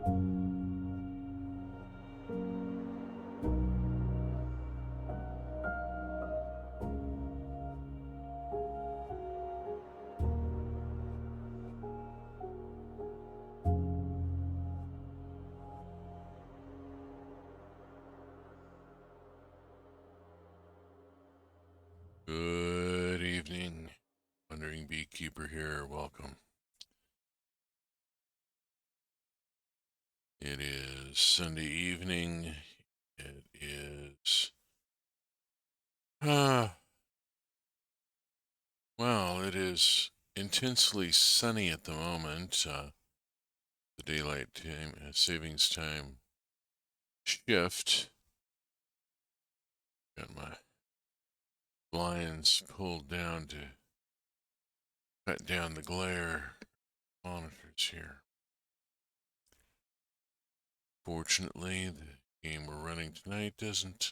Good evening, Wandering Beekeeper here. Welcome. It is Sunday evening. It is, well, it is intensely sunny at the moment. The daylight time, savings time shift. Got my blinds pulled down to cut down the glare monitors here. Fortunately, the game we're running tonight doesn't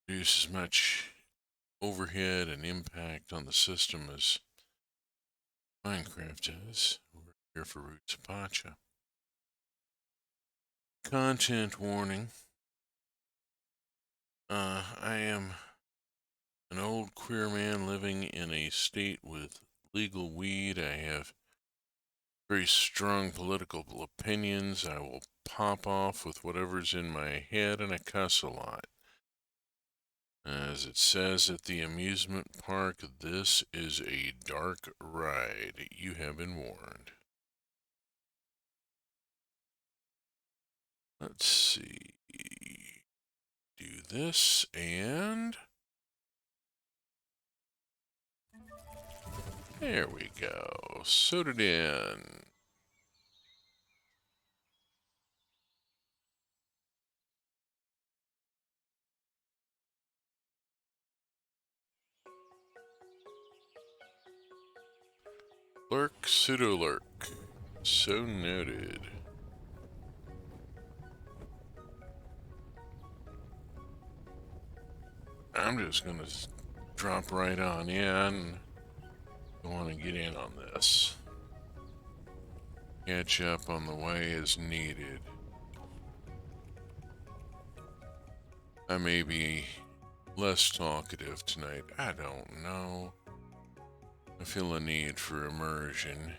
produce as much overhead and impact on the system as Minecraft does. We're here for Roots of Pacha. Content warning. I am an old queer man living in a state with legal weed. I have very strong political opinions. I will pop off with whatever's in my head, and I cuss a lot. As it says at the amusement park, this is a dark ride. You have been warned. Let's see. Do this and there we go. Sewed it in. Lurk, pseudo lurk. So noted. I'm just gonna drop right on in. I want to get in on this. Catch up on the way as needed. I may be less talkative tonight. I don't know. I feel a need for immersion.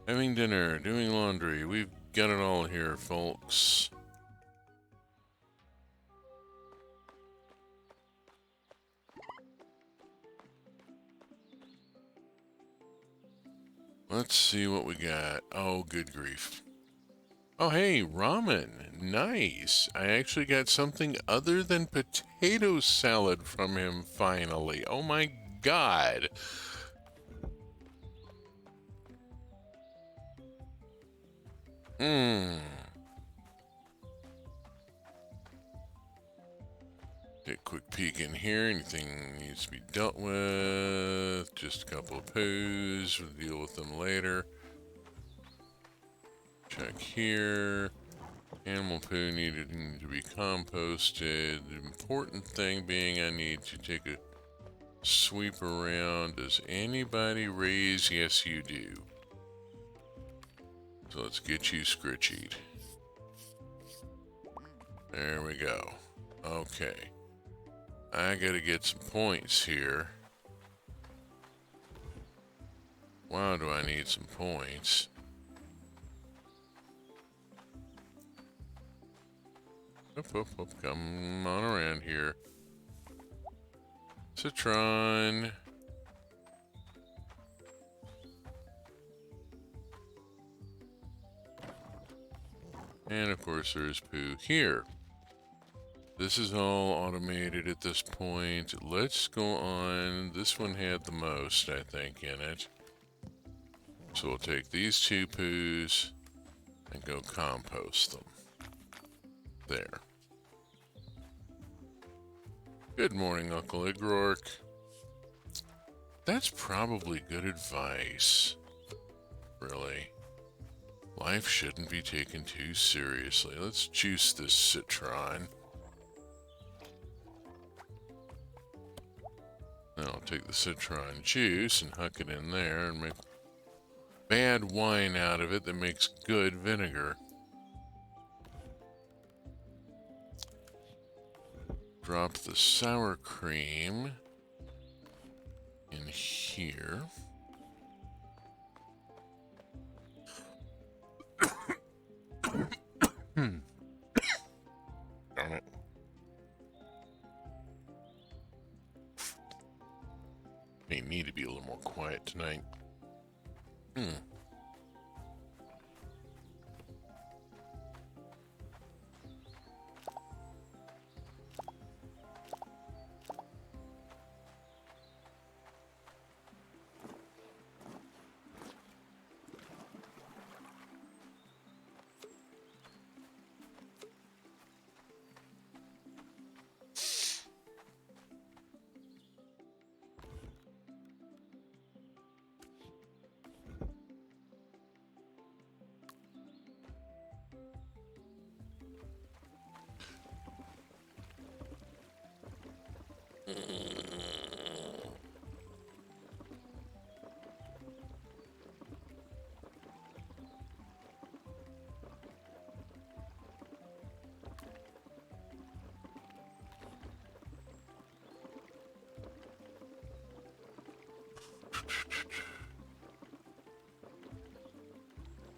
Having dinner, doing laundry. We've got it all here, folks. Let's see what we got. Oh, good grief. Oh, hey, ramen. Nice. I actually got something other than potato salad from him finally. Oh my god. Mmm. Take a quick peek in here. Anything needs to be dealt with. Just a couple of poos. We'll deal with them later. Check here. Animal poo needed to be composted. The important thing being I need to take a sweep around. Does anybody raise? Yes, you do. So let's get you scritchied. There we go. Okay. I gotta get some points here. Wow, do I need some points? Come on around here. Citron. And of course there's poo here. This is all automated at this point. Let's go on. This one had the most, I think, in it. So we'll take these two poos and go compost them. There. Good morning, Uncle Igrork. That's probably good advice. Really. Life shouldn't be taken too seriously. Let's juice this citron. Then I'll take the citron juice and huck it in there and make... bad wine out of it that makes good vinegar. Drop the sour cream in here. Darn it. May need to be a little more quiet tonight.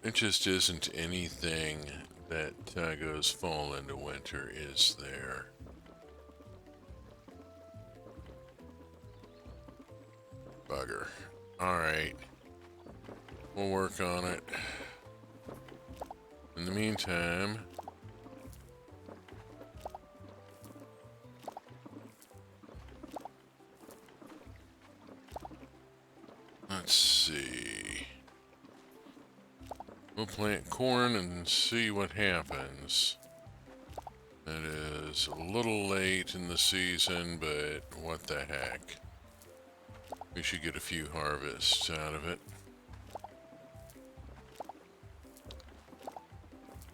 It just isn't anything that goes fall into winter, is there? Bugger. Alright. We'll work on it. In the meantime, let's see. We'll plant corn and see what happens. It is a little late in the season, but what the heck. We should get a few harvests out of it.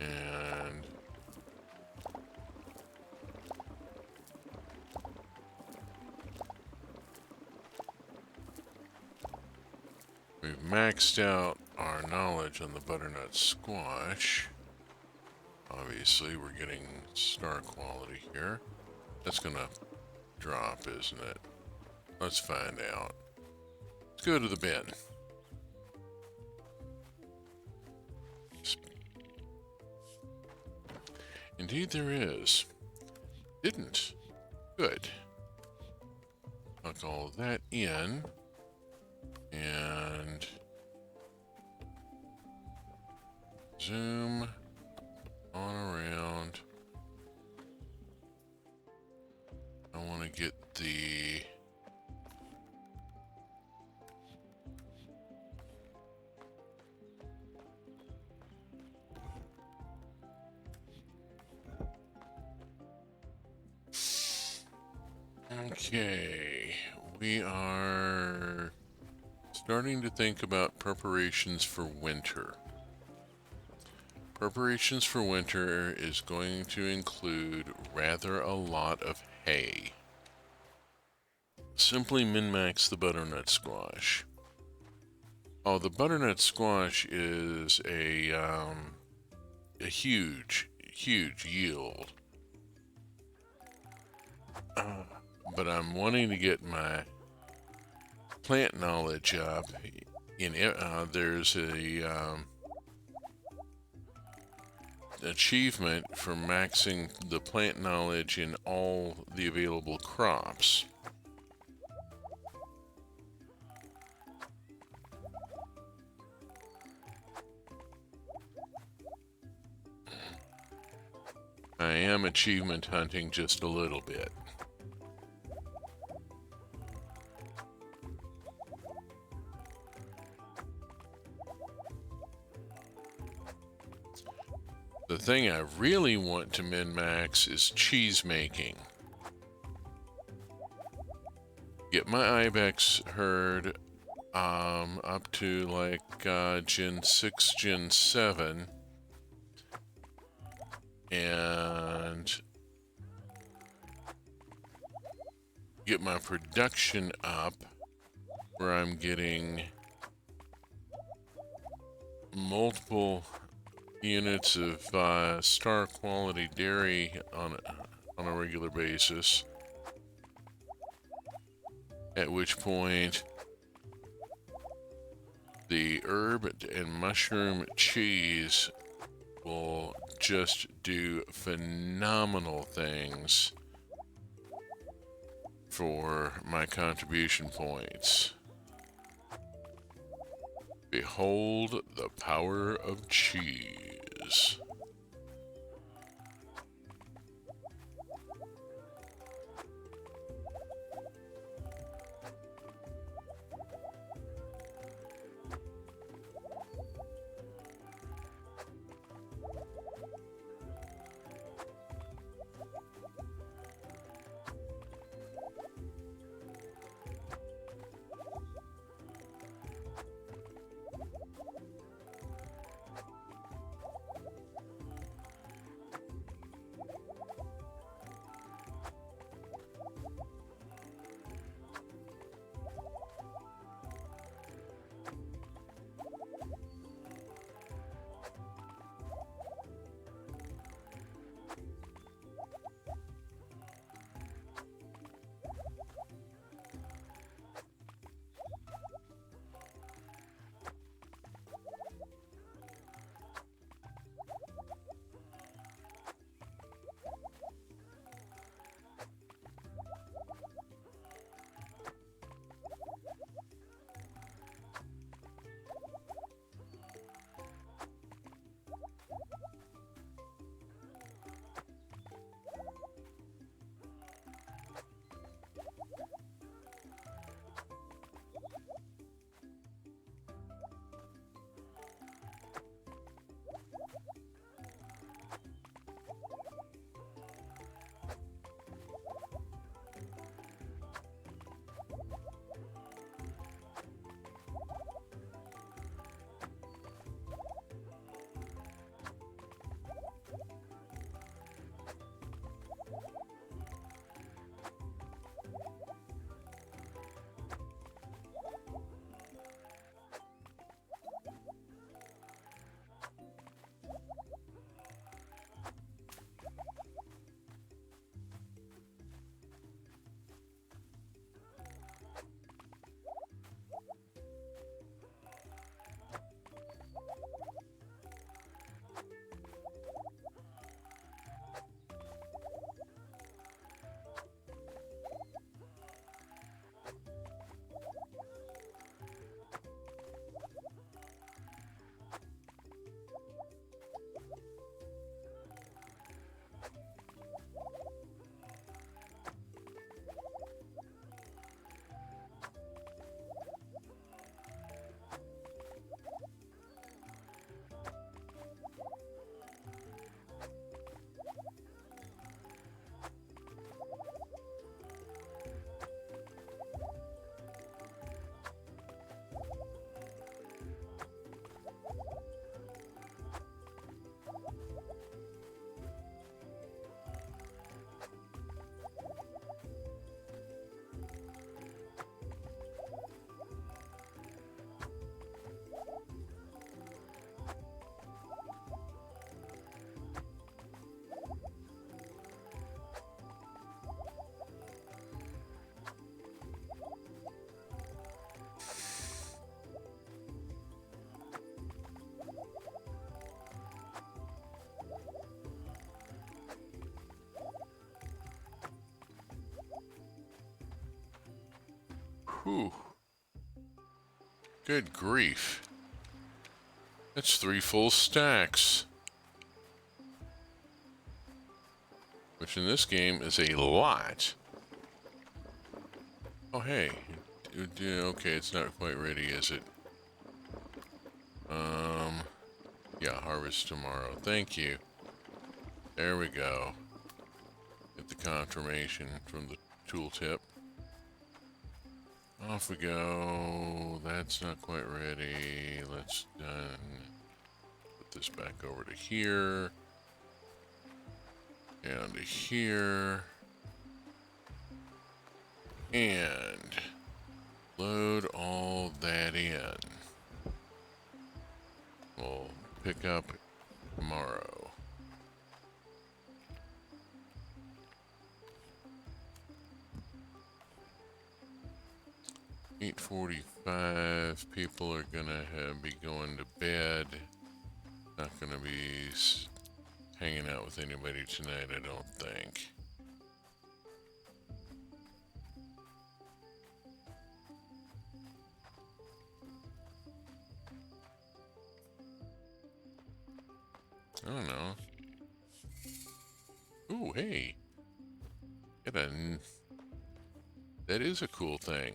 And we've maxed out our knowledge on the butternut squash. Obviously, we're getting star quality here. That's gonna drop, isn't it? Let's find out. Let's go to the bin. Indeed there is. Didn't. Good. Plug all of that in. And zoom on around. I want to get the okay, we are starting to think about preparations for winter. Preparations for winter is going to include rather a lot of hay. Simply min-max the butternut squash. Oh, the butternut squash is a huge yield. But I'm wanting to get my plant knowledge up. There's a achievement for maxing the plant knowledge in all the available crops. I am achievement hunting just a little bit. The thing I really want to min-max is cheese making. Get my ibex herd up to like Gen 6, Gen 7. And get my production up where I'm getting multiple units of star quality dairy on a regular basis, at which point the herb and mushroom cheese will just do phenomenal things for my contribution points. Behold the power of cheese. Whew. Good grief. That's 3 full stacks. Which in this game is a lot. Oh, hey. Okay, it's not quite ready, is it? Yeah, harvest tomorrow. Thank you. There we go. Get the confirmation from the tooltip. Off we go. That's not quite ready. Let's put this back over to here. Down to here. And load all that in. We'll pick up tomorrow. $8:45. People are gonna be going to bed. Not gonna be hanging out with anybody tonight, I don't think. I don't know. Ooh, hey. That is a cool thing.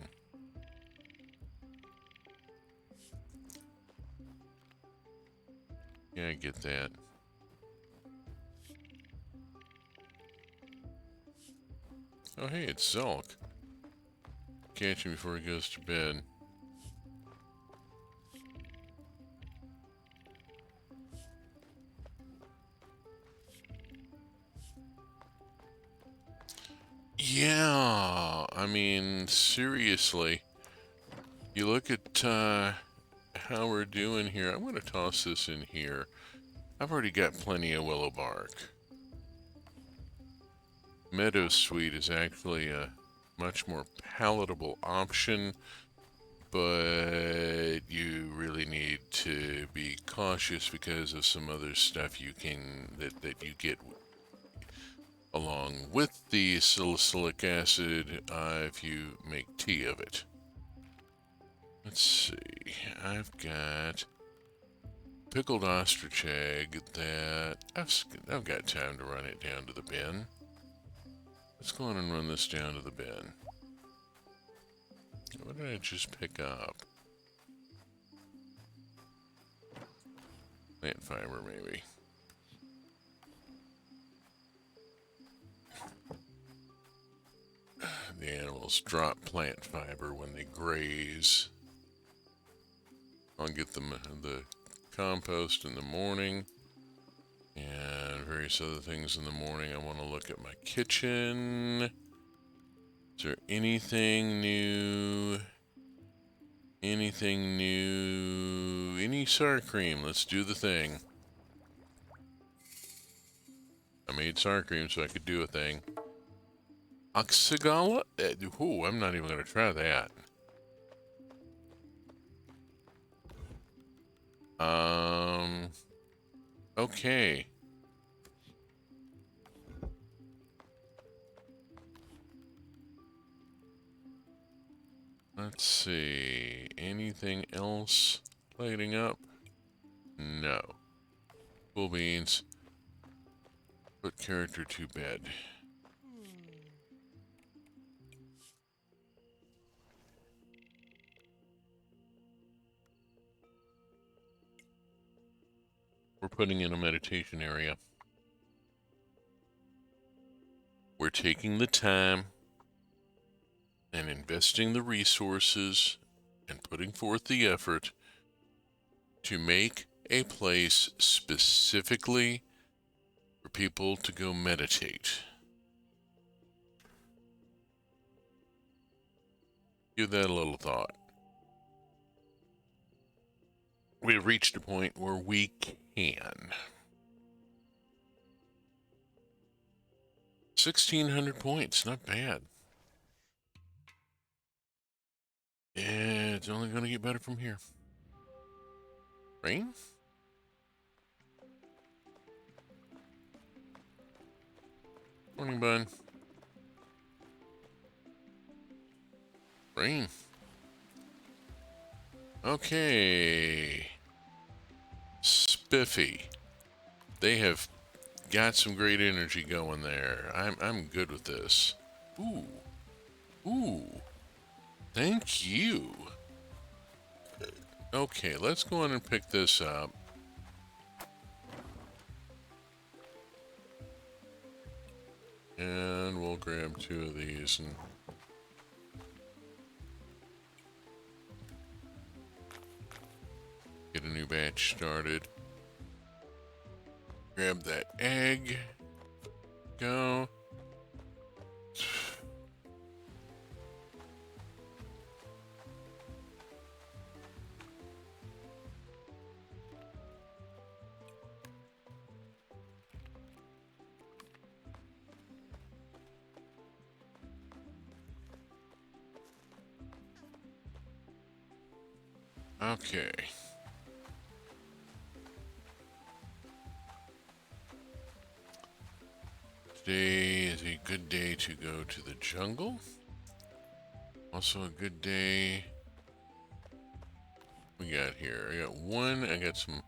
Yeah, I get that. Oh, hey, it's Zulk. Catch him before he goes to bed. Yeah, I mean, seriously. You look at how we're doing here. I'm going to toss this in here. I've already got plenty of willow bark. Meadow Sweet is actually a much more palatable option, but you really need to be cautious because of some other stuff you can that you get along with the salicylic acid if you make tea of it. Let's see. I've got pickled ostrich egg that I've got time to run it down to the bin. Let's go on and run this down to the bin. What did I just pick up? Plant fiber, maybe. The animals drop plant fiber when they graze. I'll get them the compost in the morning and various other things in the morning. I want to look at my kitchen. Is there anything new? Anything new? Any sour cream? Let's do the thing. I made sour cream so I could do a thing. Oxygala? Ooh, I'm not even going to try that. Okay. Let's see. Anything else lighting up? No. Cool beans. Put character to bed. We're putting in a meditation area. We're taking the time and investing the resources and putting forth the effort to make a place specifically for people to go meditate. Give that a little thought. We've reached a point where we can. 1,600 points, not bad. Yeah, it's only going to get better from here. Rain? Morning, bud. Rain. Okay. Spiffy. They have got some great energy going there. I'm good with this. Ooh. Ooh. Thank you. Okay, let's go on and pick this up. And we'll grab 2 of these and get a new batch started. Grab that egg. Go. Okay. Today is a good day to go to the jungle. Also a good day. We got here. I got some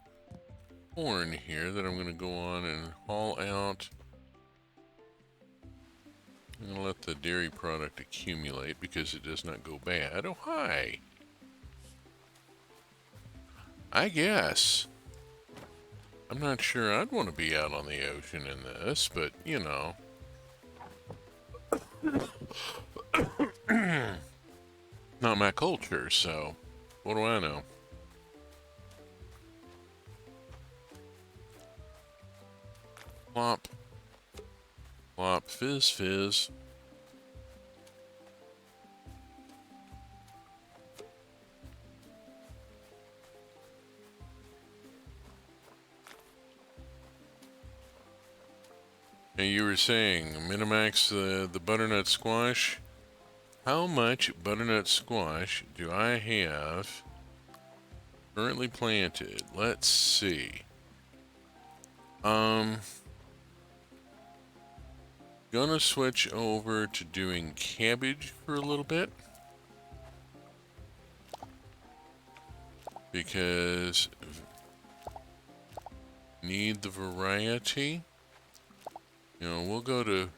corn here that I'm gonna go on and haul out. I'm gonna let the dairy product accumulate because it does not go bad. Oh, hi. I guess. I'm not sure I'd want to be out on the ocean in this, but you know. Not my culture, so what do I know? Plop. Plop. Fizz, fizz. And you were saying, Minimax the butternut squash? How much butternut squash do I have currently planted? Let's see. Gonna switch over to doing cabbage for a little bit. Because need the variety. You know, we'll go to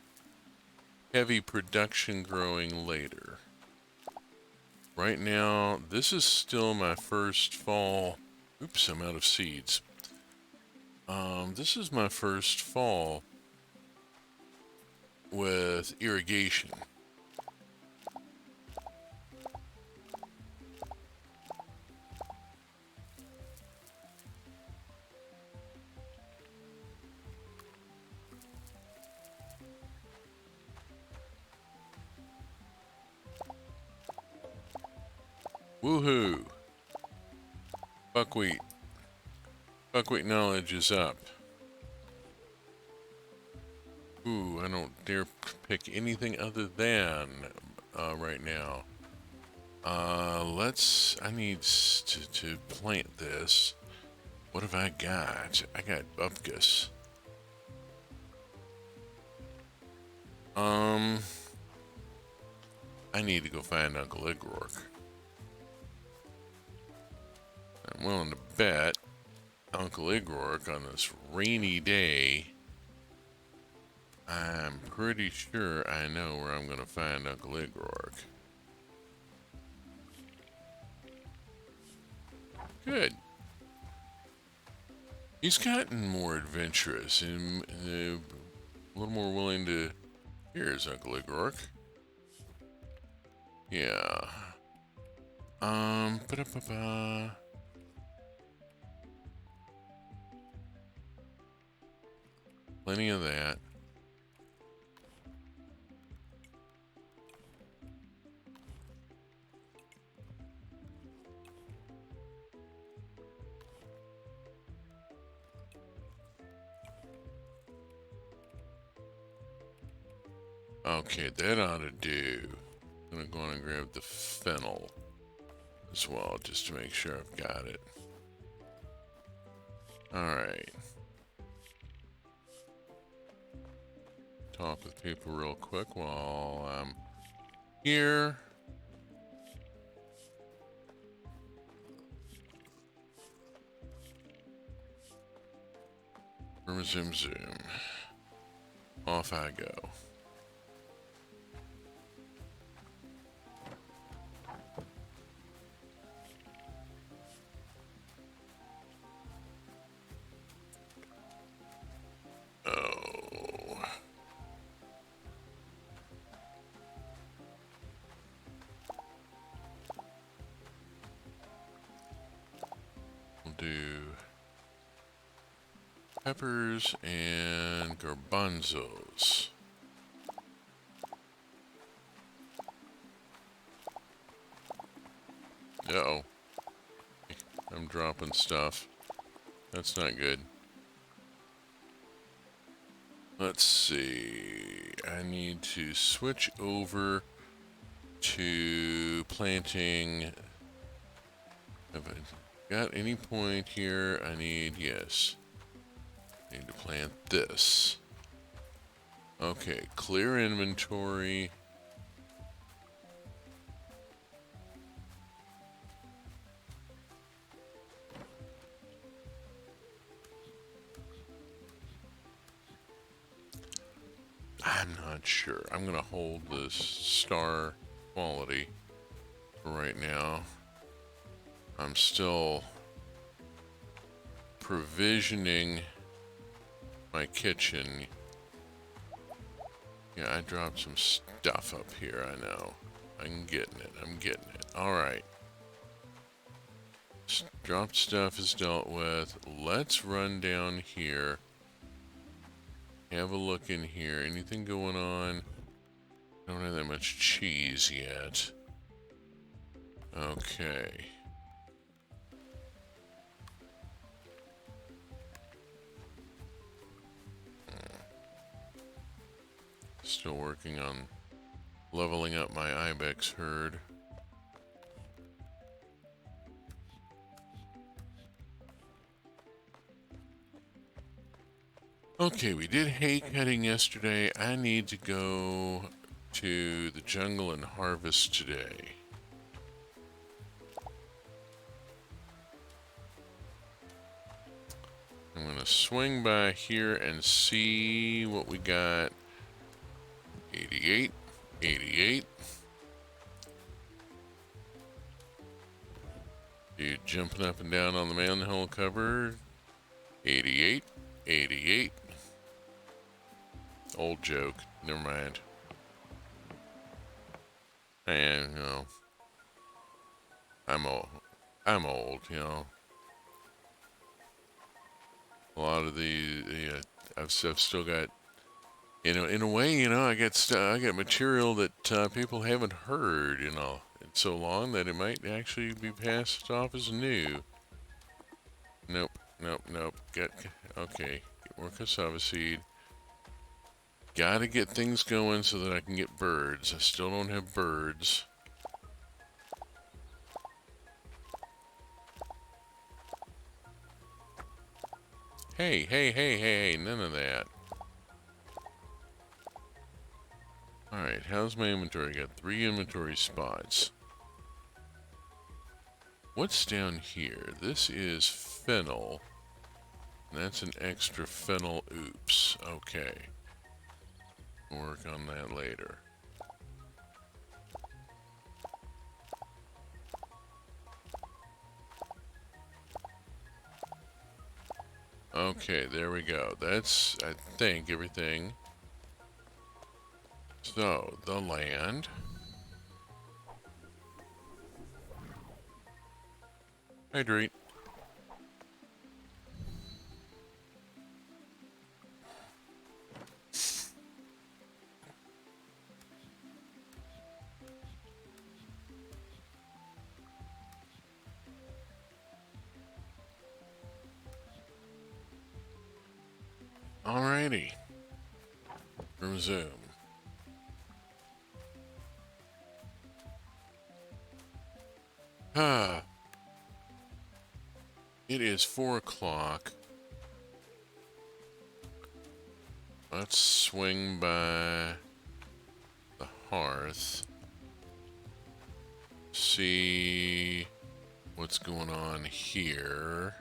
heavy production growing later. Right now, this is still my first fall. Oops, I'm out of seeds. This is my first fall with irrigation. Woohoo! Buckwheat. Buckwheat knowledge is up. Ooh, I don't dare pick anything other than right now. I need to plant this. What have I got? I got bupkis. I need to go find Uncle Igrook. I'm willing to bet Uncle Igrook on this rainy day. I'm pretty sure I know where I'm going to find Uncle Igrook. Good. He's gotten more adventurous and a little more willing to... Here's Uncle Igrook. Yeah. Ba-da-ba-ba. Plenty of that. Okay, that ought to do. I'm gonna go on and grab the fennel as well, just to make sure I've got it. Alright. Talk with people real quick while I'm here. Zoom zoom. Off I go. Oh. We'll do peppers and garbanzos. Uh-oh. I'm dropping stuff. That's not good. Let's see. I need to switch over to planting Have I got any point here? I need, yes. I need to plant this. Okay, clear inventory. I'm not sure. I'm going to hold this star quality for right now. I'm still provisioning my kitchen. Yeah, I dropped some stuff up here, I know. I'm getting it. I'm getting it. Alright. Dropped stuff is dealt with. Let's run down here. Have a look in here. Anything going on? I don't have that much cheese yet. Okay. Still working on leveling up my ibex herd. Okay, we did hay cutting yesterday. I need to go to the jungle and harvest today. I'm gonna swing by here and see what we got. 88, 88. Dude jumping up and down on the manhole cover. 88, 88. Old joke. Never mind. And, you know, I'm old. I'm old, you know. A lot of these, yeah, I've still got, you know, in a way, you know, I got material that people haven't heard, you know, in so long that it might actually be passed off as new. Nope, nope, nope. Okay. Get more cassava seed. Gotta get things going so that I can get birds. I still don't have birds. Hey, hey, hey, hey, none of that. Alright, how's my inventory? I got 3 inventory spots. What's down here? This is fennel. That's an extra fennel. Oops. Okay. We'll work on that later. Okay, there we go. That's, I think, everything. So, the land. Hydrate. Alrighty. Resume. Ah. It is 4 o'clock. Let's swing by the hearth. See what's going on here.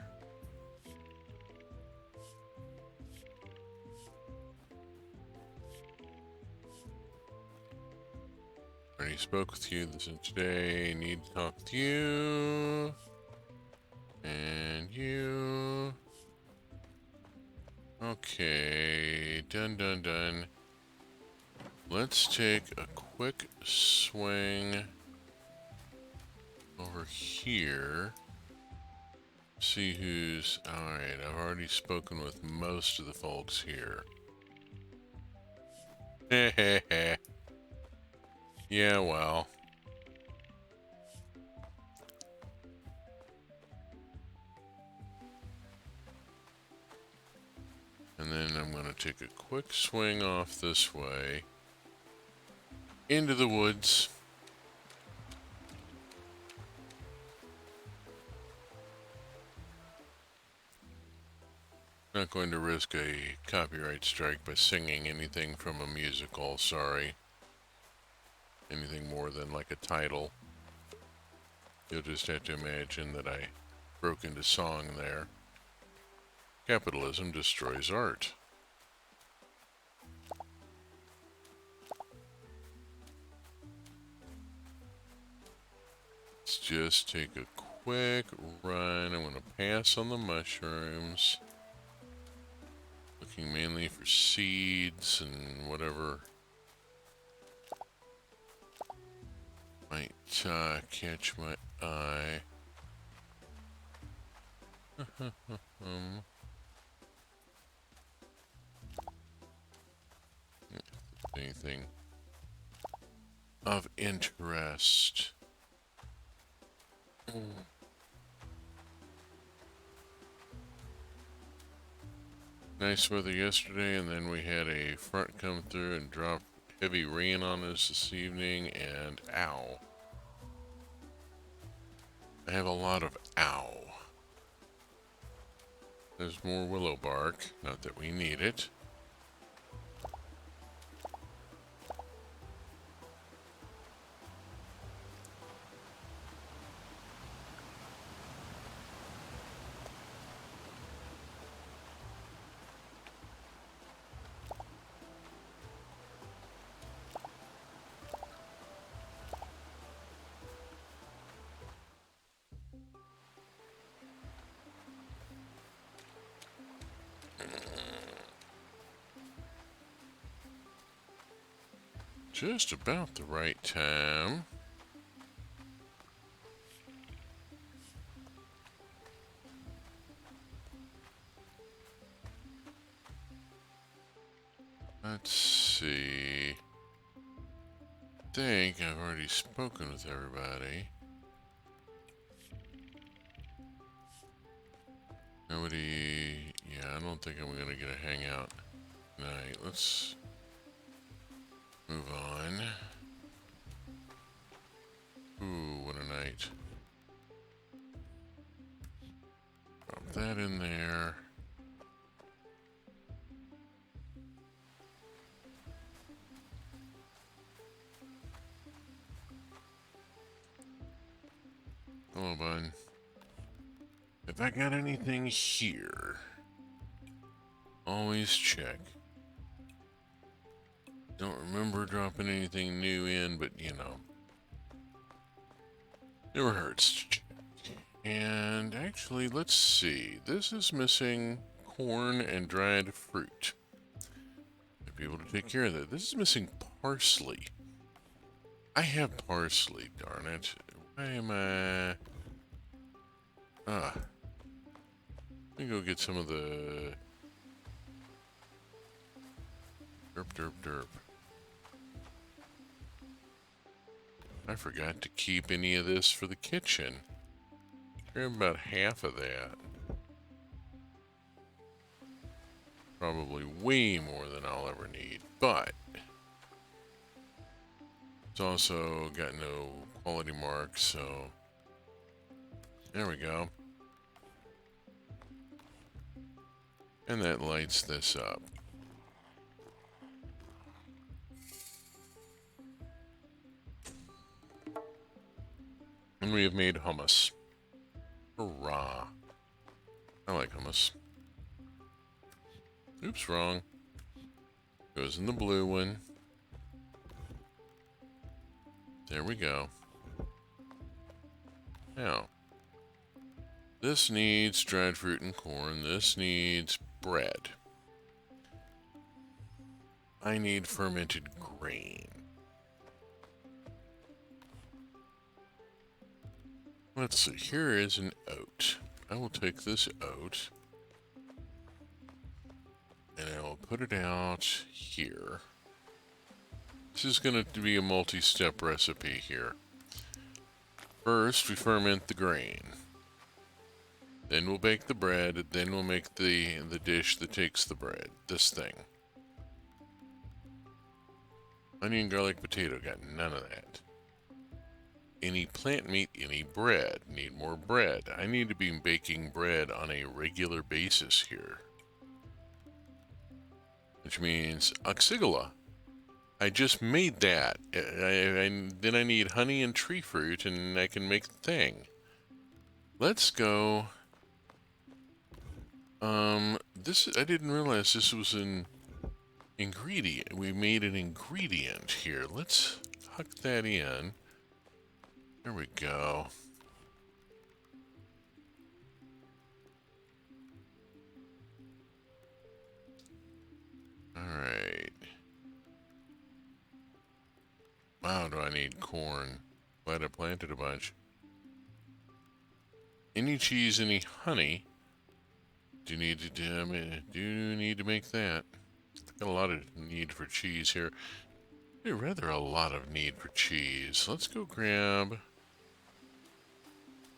Already spoke with you. This is today. Need to talk with you. And you. Okay. Done, done, done. Let's take a quick swing over here. See who's... Alright, I've already spoken with most of the folks here. Hehehe. Yeah, well. And then I'm going to take a quick swing off this way. Into the woods. Not going to risk a copyright strike by singing anything from a musical, sorry. Anything more than like a title. You'll just have to imagine that I broke into song there. Capitalism destroys art. Let's just take a quick run. I'm going to pass on the mushrooms. Looking mainly for seeds and whatever might catch my eye. Anything of interest. Nice weather yesterday, and then we had a front come through and drop heavy rain on us this evening, and ow. I have a lot of ow. There's more willow bark, not that we need it. Just about the right time. Let's see. I think I've already spoken with everybody. Nobody... Yeah, I don't think I'm going to get a hangout tonight. Let's move on. Ooh, what a night. Drop that in there. Hello, bud. If I got anything here, always check. Don't remember dropping anything new in, but you know, never hurts to check. And actually, let's see. This is missing corn and dried fruit. I'd be able to take care of that. This is missing parsley. I have parsley, darn it. Why am I... Let me go get some of the... Derp, derp, derp. I forgot to keep any of this for the kitchen. Grab about half of that. Probably way more than I'll ever need, but it's also got no quality marks, so there we go. And that lights this up. And we have made hummus. Hurrah. I like hummus. Oops, wrong. Goes in the blue one. There we go. Now, this needs dried fruit and corn. This needs bread. I need fermented grain. Let's see, here is an oat. I will take this oat and I will put it out here. This is going to be a multi-step recipe here. First, we ferment the grain. Then we'll bake the bread. Then we'll make the dish that takes the bread. This thing. Onion, garlic, potato. Got none of that. Any plant meat, any bread. Need more bread. I need to be baking bread on a regular basis here. which means oxygala. I just made that. Then I need honey and tree fruit, and I can make the thing. Let's go. This, I didn't realize this was an ingredient. We made an ingredient here. Let's huck that in. There we go. Alright. Wow, do I need corn? Glad I planted a bunch. Any cheese, any honey? Do need to make that. Got a lot of need for cheese here. Rather a lot of need for cheese. Let's go grab...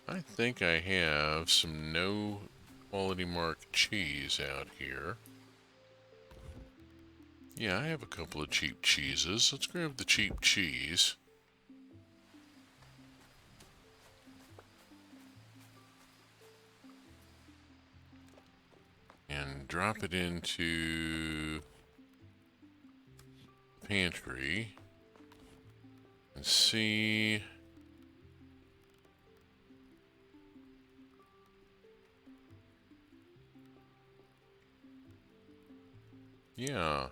I think I have some no quality mark cheese out here. Yeah, I have a couple of cheap cheeses. Let's grab the cheap cheese. And drop it into the pantry. And see... Yeah.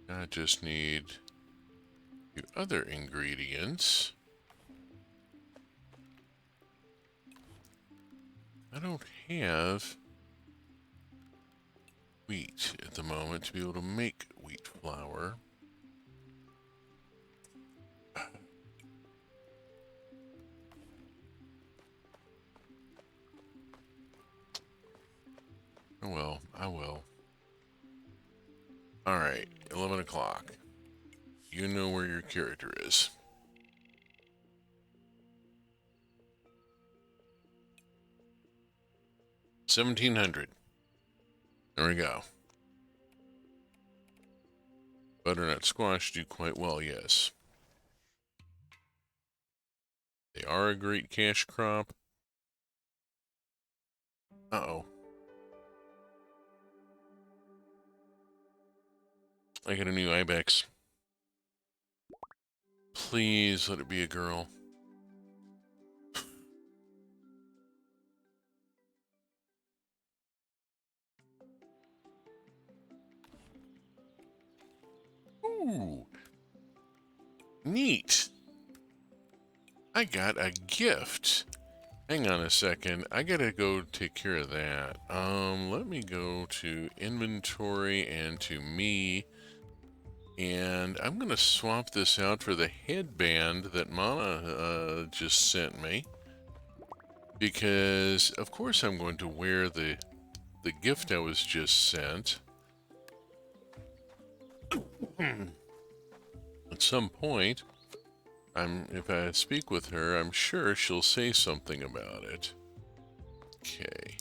I just need a few other ingredients. I don't have wheat at the moment to be able to make wheat flour. Oh well, I will. Alright, 11 o'clock. You know where your character is. $1,700. There we go. Butternut squash do quite well, yes. They are a great cash crop. Uh-oh. I got a new ibex. Please let it be a girl. Ooh. Neat. I got a gift. Hang on a second. I gotta go take care of that. Let me go to inventory and to me. And I'm gonna swap this out for the headband that Mana just sent me. Because, of course, I'm going to wear the gift I was just sent. At some point, if I speak with her, I'm sure she'll say something about it. Okay.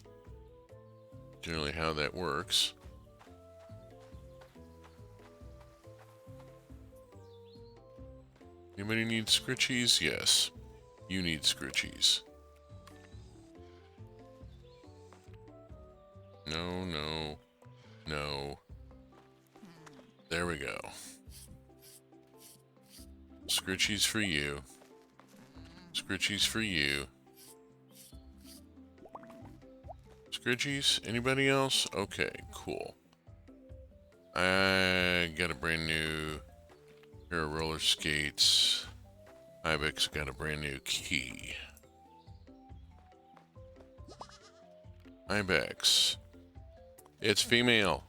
Generally how that works. Anybody need scritchies? Yes. You need scritchies. No, no, no. There we go. Scritchies for you. Scritchies for you. Scritchies? Anybody else? Okay, cool. I got a brand new pair of roller skates. Ibex got a brand new key. Ibex. It's female.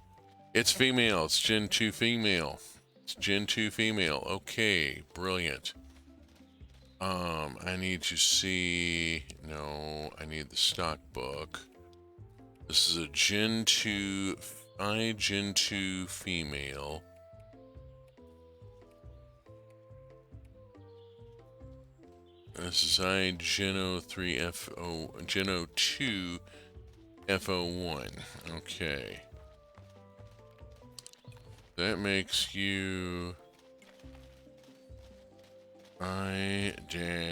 It's female. It's Gen 2 female. It's Gen 2 female. Okay, brilliant. I need to see... No, I need the stock book. This is a Gen 2... Gen 2 female. This is Gen 2 FO1. Okay. That makes you Gen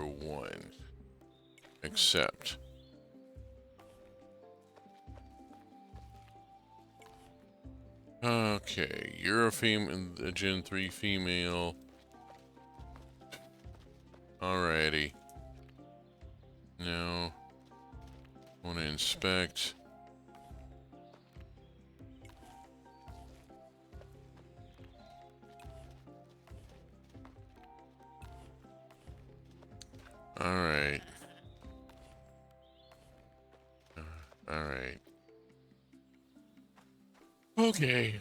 02-F-01. Accept. Okay, you're a Gen 3 female. Alrighty. Now, want to inspect. Alright. Alright. Okay.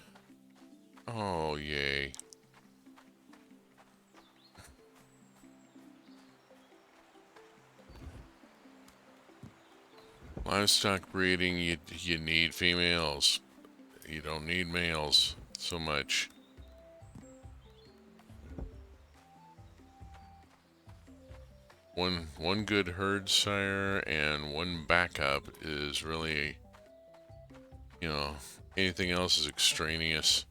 Oh, yay. Livestock breeding, you need females. You don't need males so much. One good herd sire and one backup is really, you know, anything else is extraneous.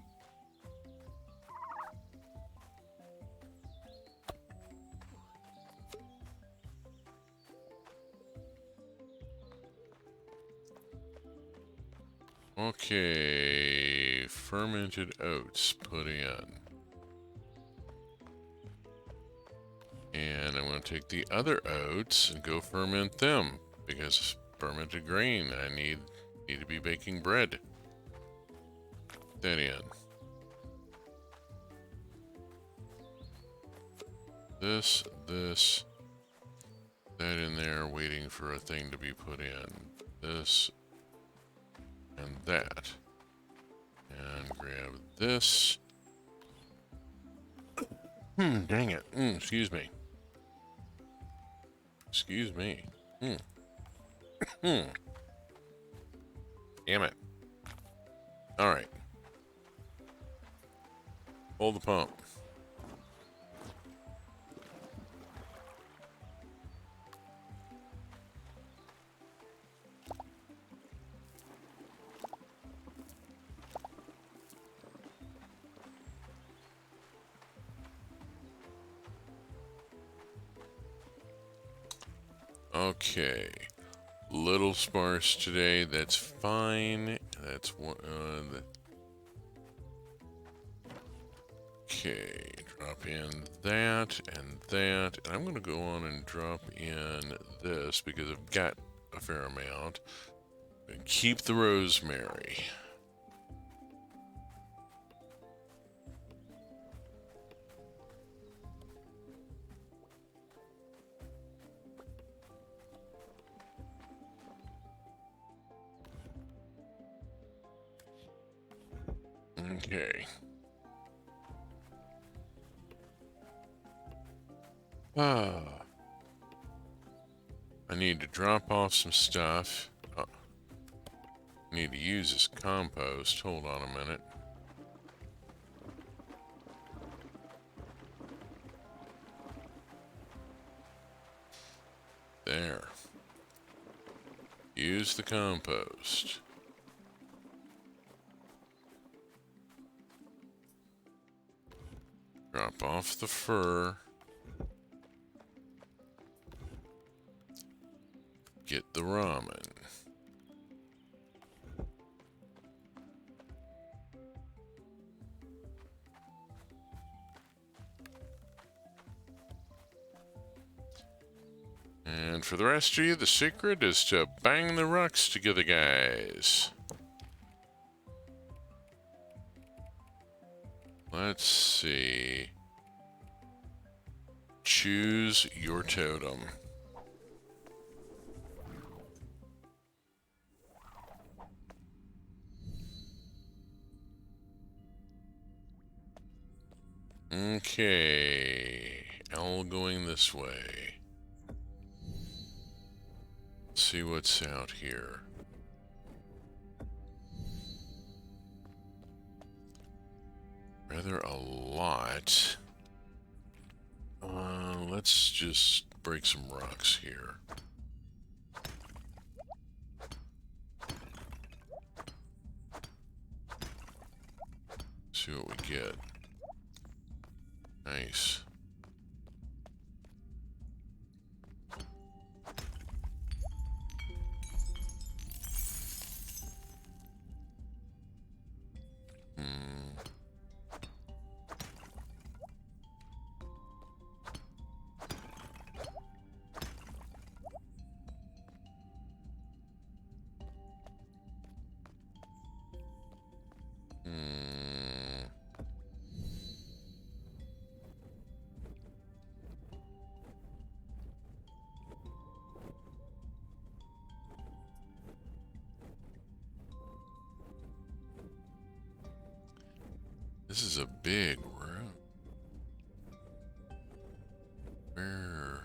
Okay, fermented oats put in. And I'm going to take the other oats and go ferment them, because fermented grain, I need to be baking bread. Put that in. This, that in there, waiting for a thing to be put in. This, and that. And grab this. Dang it. Excuse me. Excuse me. Damn it. Alright. Hold the pump. Okay. Little sparse today. That's fine. That's one. Okay. Drop in that and that. And I'm going to go on and drop in this because I've got a fair amount. And keep the rosemary. Okay. I need to drop off some stuff. I need to use this compost. Hold on a minute. There. Use the compost. Drop off the fur. Get the ramen. And for the rest of you, the secret is to bang the rocks together, guys. Let's see. Choose your totem. Okay. Owl going this way. Let's see what's out here. Rather a lot. Let's just break some rocks here. See what we get. Nice. This is a big room. Where?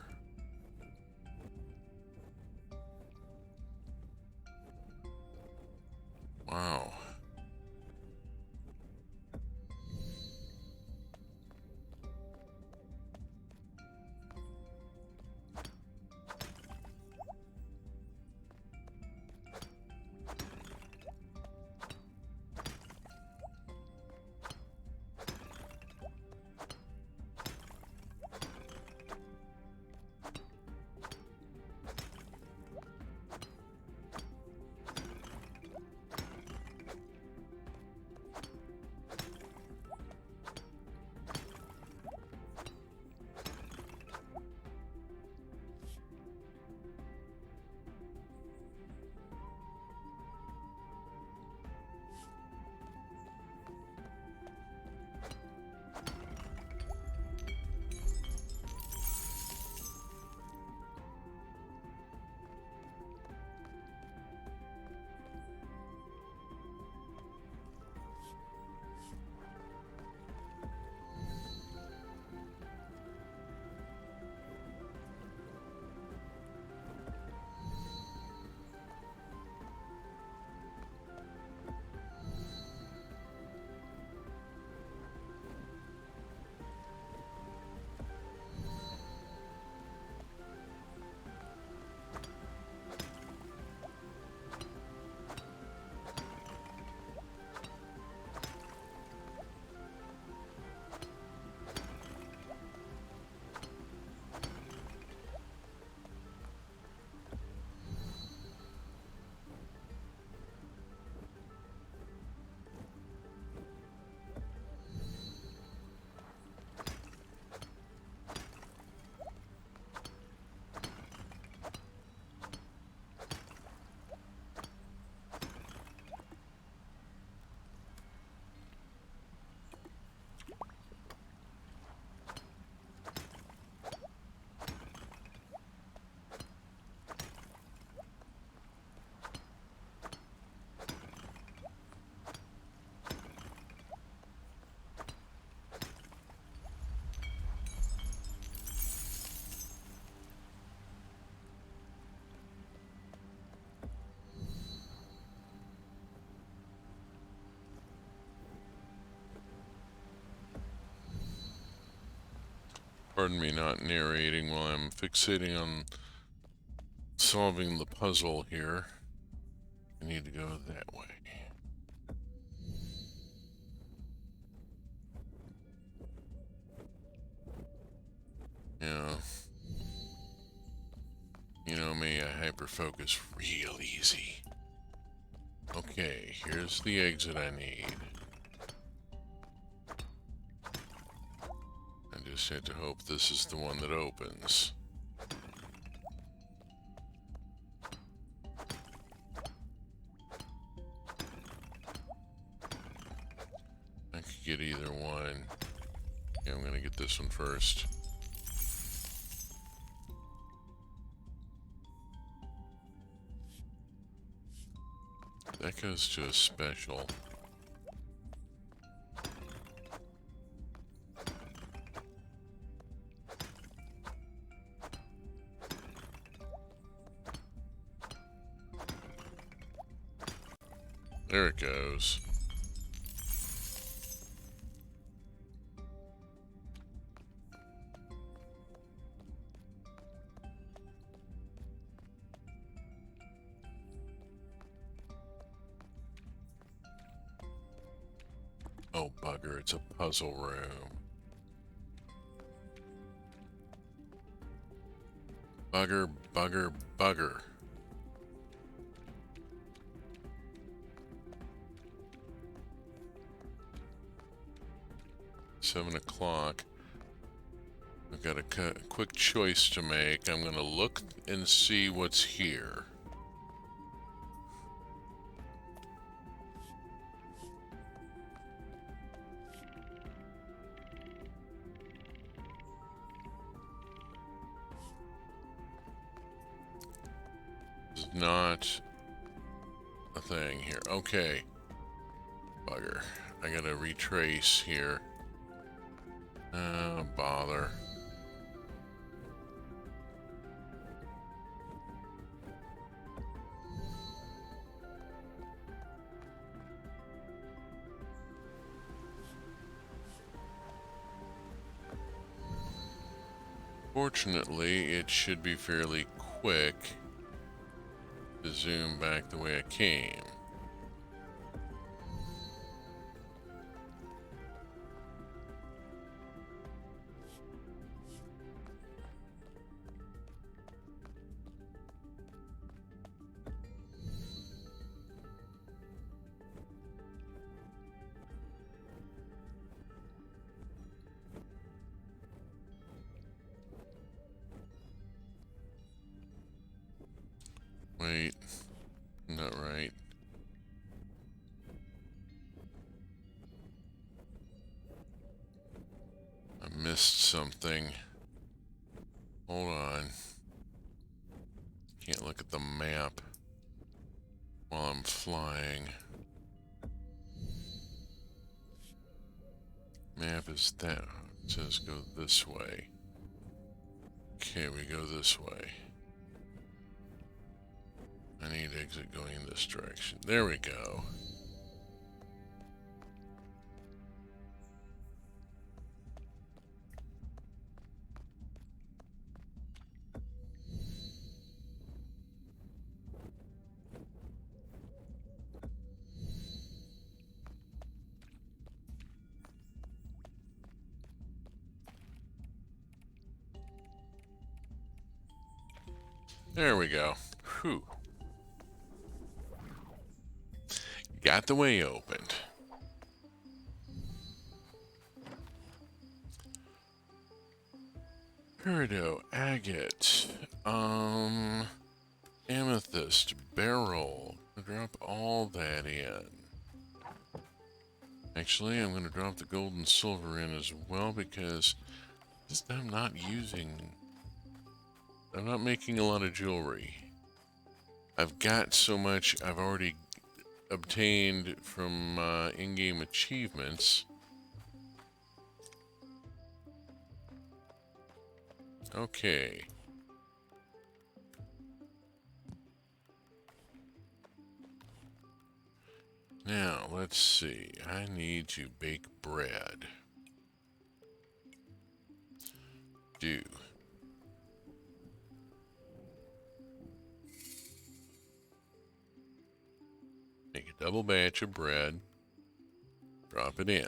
Wow. Pardon me not narrating while I'm fixating on solving the puzzle here. I need to go that way. Yeah. You know me, I hyper-focus real easy. Okay, here's the exit I need. I just had to hope this is the one that opens. I could get either one. Yeah, I'm gonna get this one first. That goes to a special. There it goes. Oh, bugger, it's a puzzle room. Bugger, bugger, bugger. $7 o'clock. I've got a quick choice to make. I'm going to look and see what's here. This is not a thing here. Okay. Bugger. I gotta retrace here. Bother. Fortunately, it should be fairly quick to zoom back the way I came. Wait, not right. I missed something. Hold on. Can't look at the map while I'm flying. Map is that. It says go this way. Okay, we go this way. I need exit going in this direction. There we go. There we go. Whew. Got the way opened. Peridot, agate, amethyst, beryl. Drop all that in. Actually, I'm going to drop the gold and silver in as well because I'm not making a lot of jewelry. I've got so much I've already obtained from in-game achievements. Okay. Now, let's see. I need to bake bread. Do. Make a double batch of bread. Drop it in.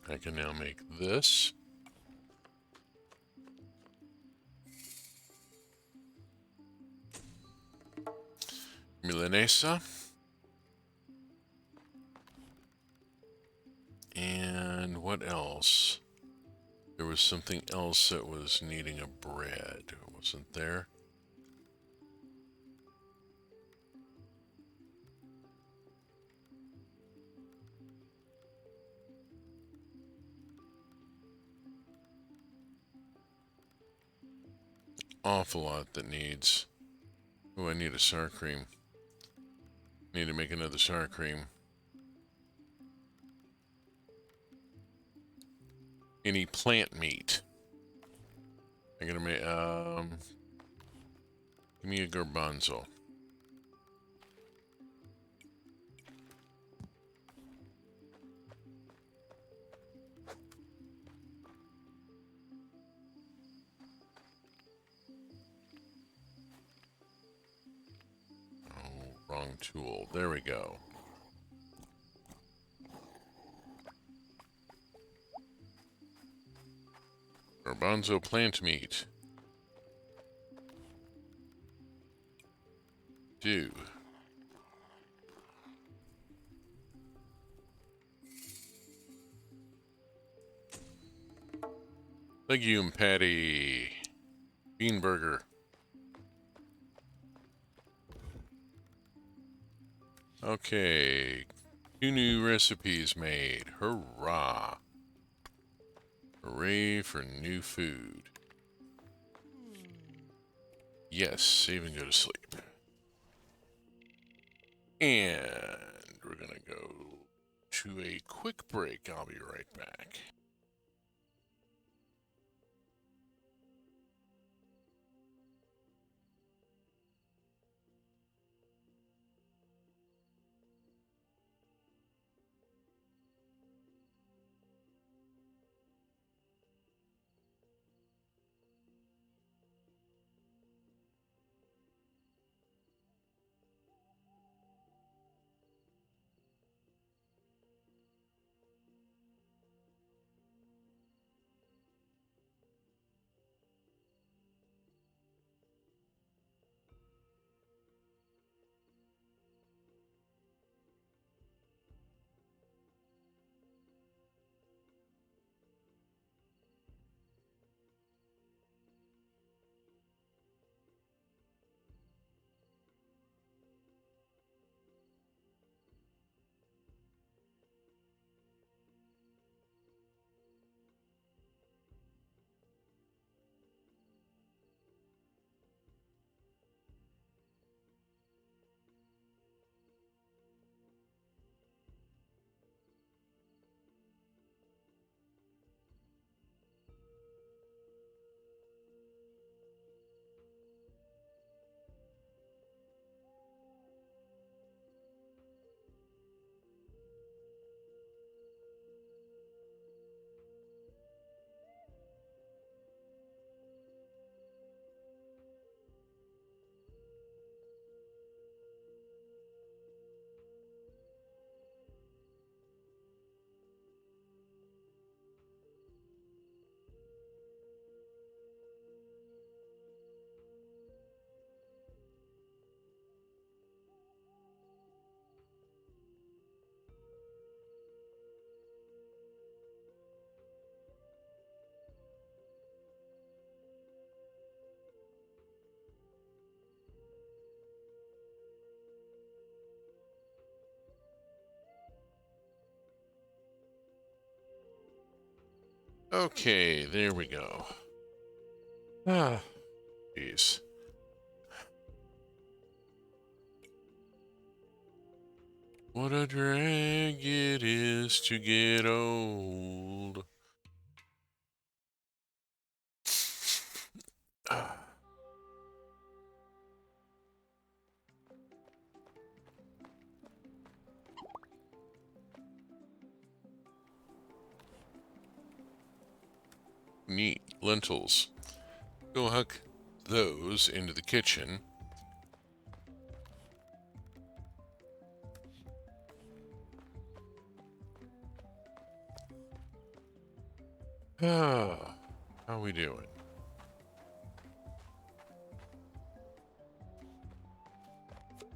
I can now make this. Milanesa. And what else? There was something else that was needing a bread, wasn't there? Awful lot that needs. Oh, I need a sour cream. Need to make another sour cream. Any plant meat. I'm gonna make, give me a garbanzo. Oh, wrong tool. There we go. Garbanzo plant meat. Do. Legume patty. Bean burger. Okay. 2 new recipes made. Hurrah. Hooray for new food. Yes, save and go to sleep. And we're going to go to a quick break. I'll be right back. Okay, there we go. Ah, jeez. What a drag it is to get old. Ah. Neat. Lentils. Go hook those into the kitchen. Ah, how we doing?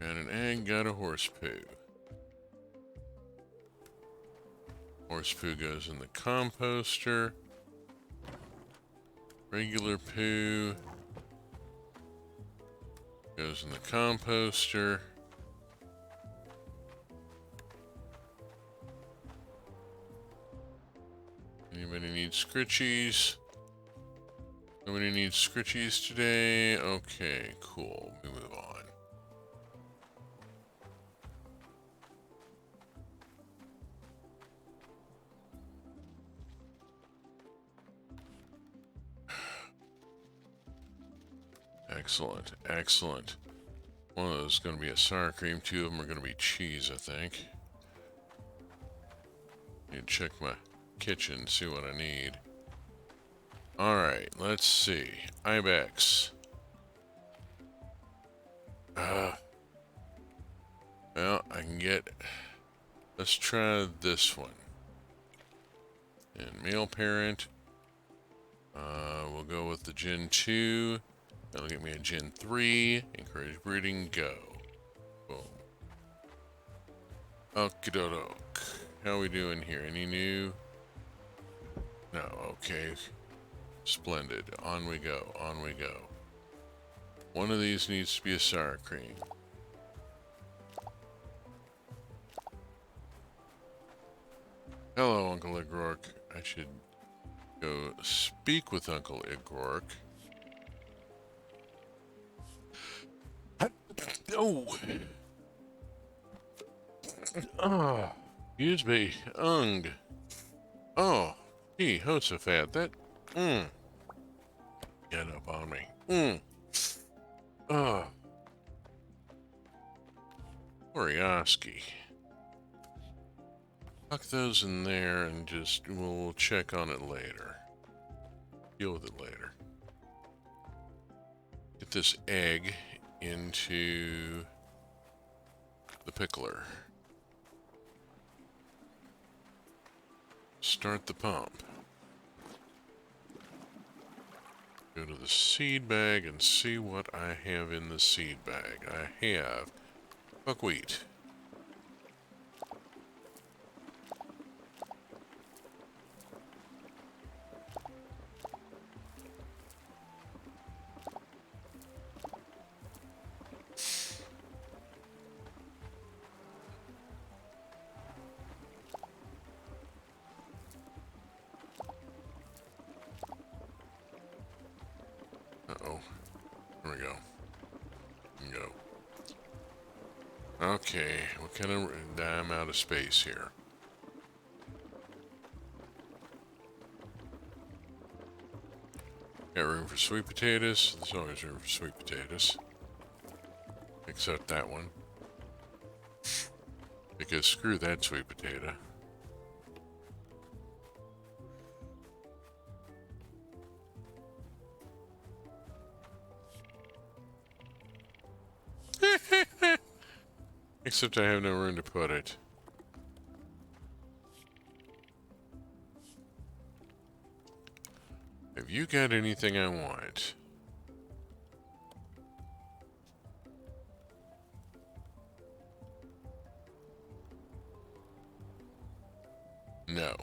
Got an egg, got a horse poo. Horse poo goes in the composter. Regular poo goes in the composter. Anybody need scritchies? Nobody needs scritchies today? Okay, cool. We move on. Excellent, excellent. One of those is going to be a sour cream. Two of them are going to be cheese, I think. Need to check my kitchen, see what I need. Alright, let's see. Ibex. Well, I can get... Let's try this one. And male parent. We'll go with the Gen 2. That'll get me a Gen 3. Encourage breeding, go. Boom. Okie-doke. How we doing here? Any new? No, okay. Splendid. On we go, on we go. One of these needs to be a sour cream. Hello, Uncle Igrork. I should go speak with Uncle Igrork. Oh! Oh, excuse me. Ung. Oh, gee, Hosafat, that. Get up on me. Oh, Orioski. Tuck those in there and just, we'll check on it later. Deal with it later. Get this egg into the pickler. Start the pump. Go to the seed bag and see what I have in the seed bag. I have buckwheat. Uh-oh. There we go. Go. Okay, what kind of... I'm out of space here. Got room for sweet potatoes. There's always room for sweet potatoes. Except that one. Because screw that sweet potato. Except I have no room to put it. Have you got anything I want? No.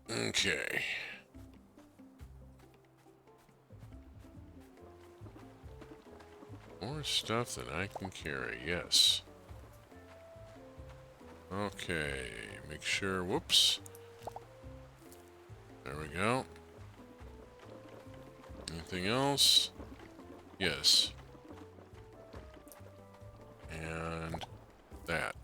Okay. More stuff that I can carry, yes. Okay, make sure, whoops. There we go. Anything else? Yes. And that.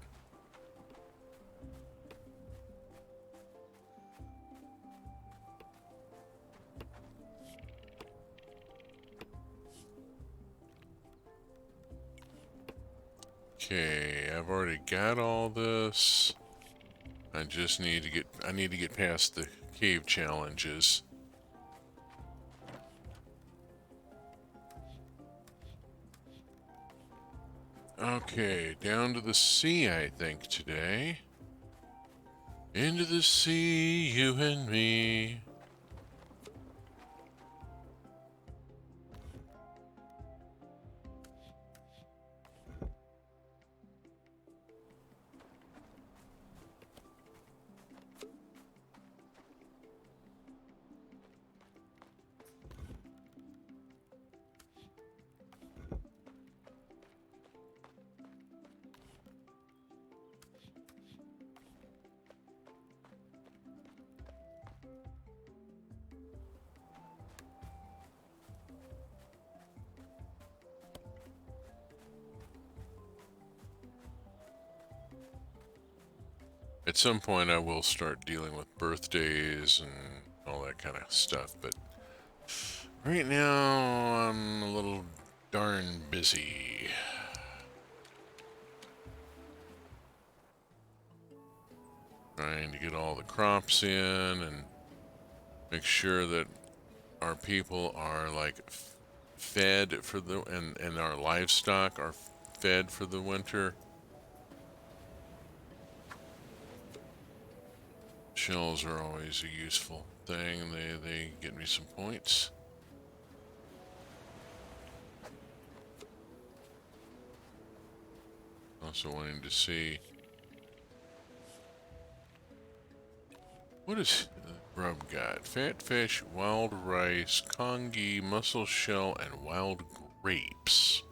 Okay, I've already got all this. I just need to get past the cave challenges. Okay, down to the sea, I think, today. Into the sea, you and me. At some point I will start dealing with birthdays and all that kind of stuff, but right now I'm a little darn busy. Trying to get all the crops in and make sure that our people are like fed for the and our livestock are fed for the winter. Shells are always a useful thing. They get me some points. Also wanting to see what is grub got? Fat fish, wild rice, congee, mussel shell, and wild grapes.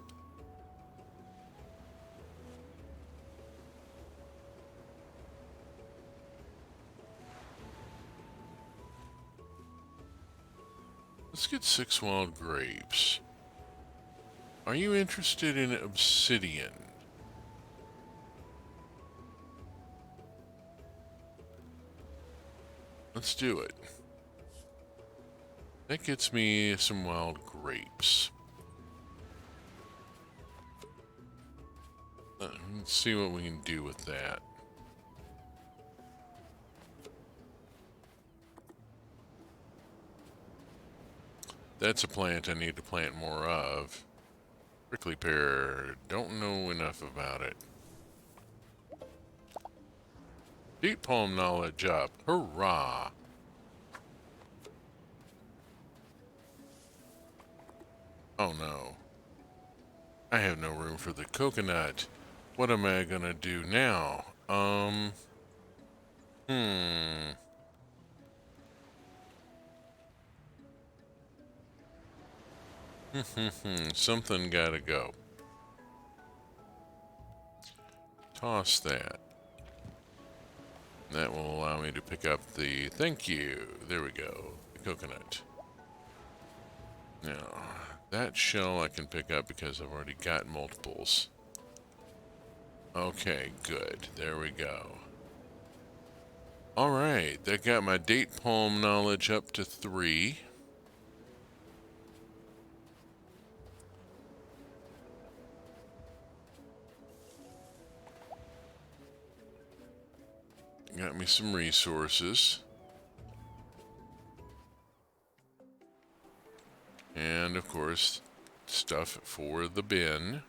Let's get 6 wild grapes. Are you interested in obsidian? Let's do it. That gets me some wild grapes. Let's see what we can do with that. That's a plant I need to plant more of. Prickly pear, don't know enough about it. Date palm knowledge up, hurrah! Oh no. I have no room for the coconut. What am I gonna do now? Something gotta go. Toss that. That will allow me to pick up the... Thank you. There we go. The coconut. Now, that shell I can pick up because I've already got multiples. Okay, good. There we go. Alright, that got my date palm knowledge up to 3. Got me some resources. And, of course, stuff for the bin.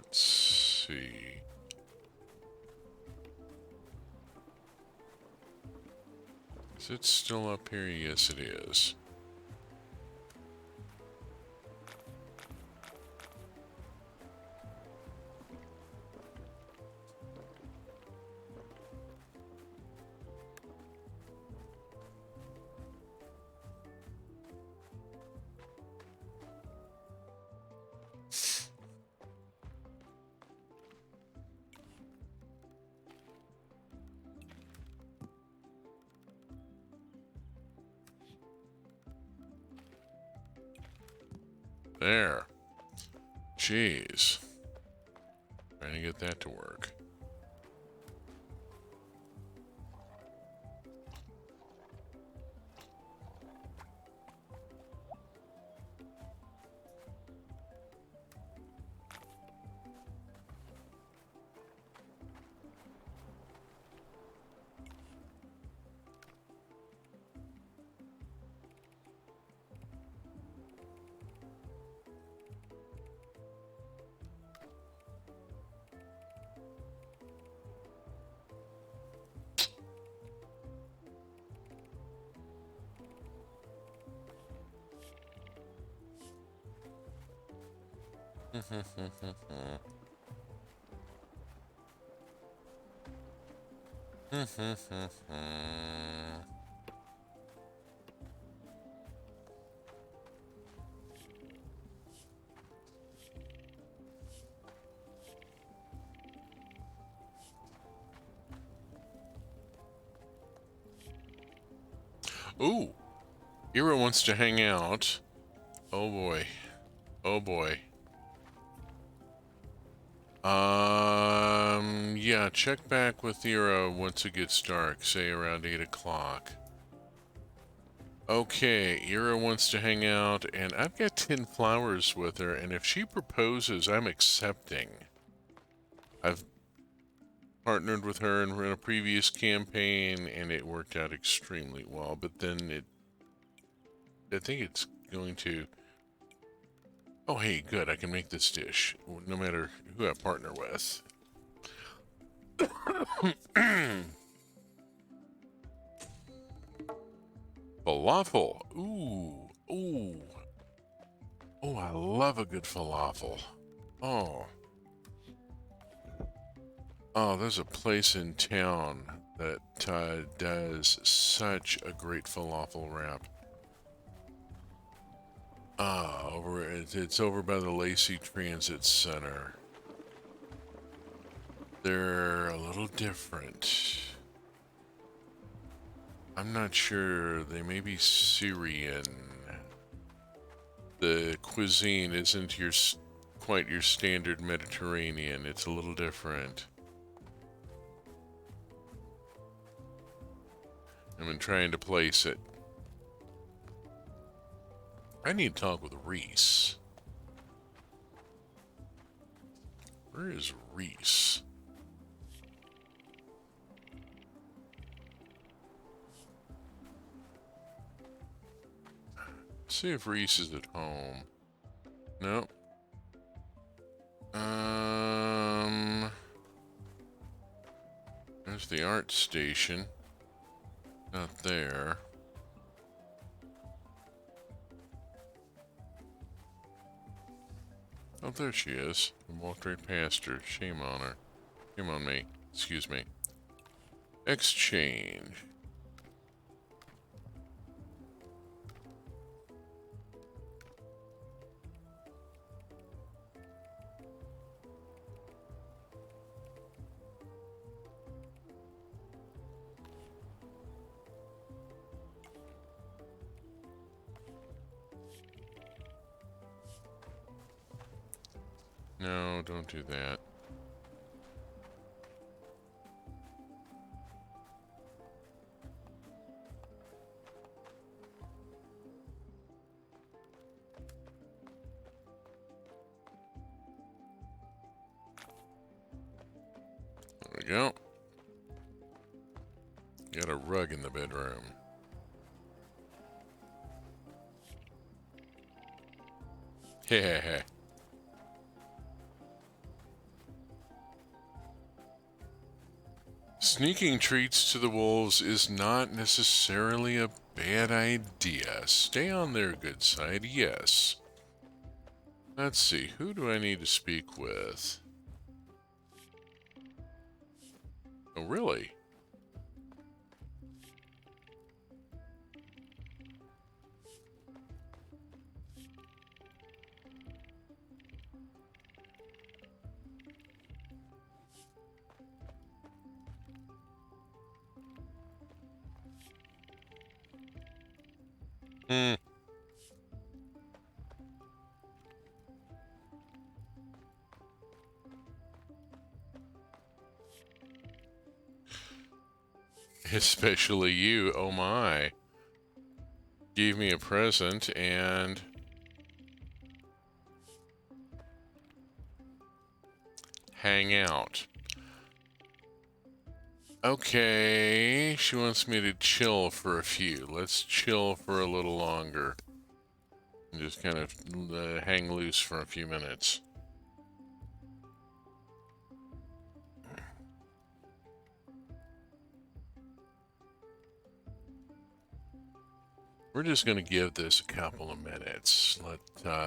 Let's see. Is it still up here? Yes, it is. There. Jeez. Trying to get that to work. Ooh, Ira wants to hang out. Oh boy. Oh boy. Yeah, check back with Ira once it gets dark, say around 8 o'clock. Okay, Ira wants to hang out, and I've got 10 flowers with her, and if she proposes, I'm accepting. I've partnered with her in a previous campaign, and it worked out extremely well, but then I think it's going to... Oh, hey, good, I can make this dish, no matter who I partner with. Falafel. Ooh. Ooh. Oh, I love a good falafel. Oh. Oh, there's a place in town that does such a great falafel wrap. It's over by the Lacey Transit Center. They're a little different. I'm not sure. They may be Syrian. The cuisine isn't quite your standard Mediterranean. It's a little different. I've been trying to place it. I need to talk with Reese. Where is Reese? See if Reese is at home. Nope. There's the art station. Not there. Oh, there she is. I walked right past her. Shame on her. Shame on me. Excuse me. Exchange. No, don't do that. There we go. Got a rug in the bedroom. Heh. Sneaking treats to the wolves is not necessarily a bad idea. Stay on their good side, yes. Let's see, who do I need to speak with? Oh, really? Hmm. Especially you, oh my. Gave me a present and... hang out. Okay, she wants me to chill for a few. Let's chill for a little longer. And just kind of hang loose for a few minutes. We're just going to give this a couple of minutes. Let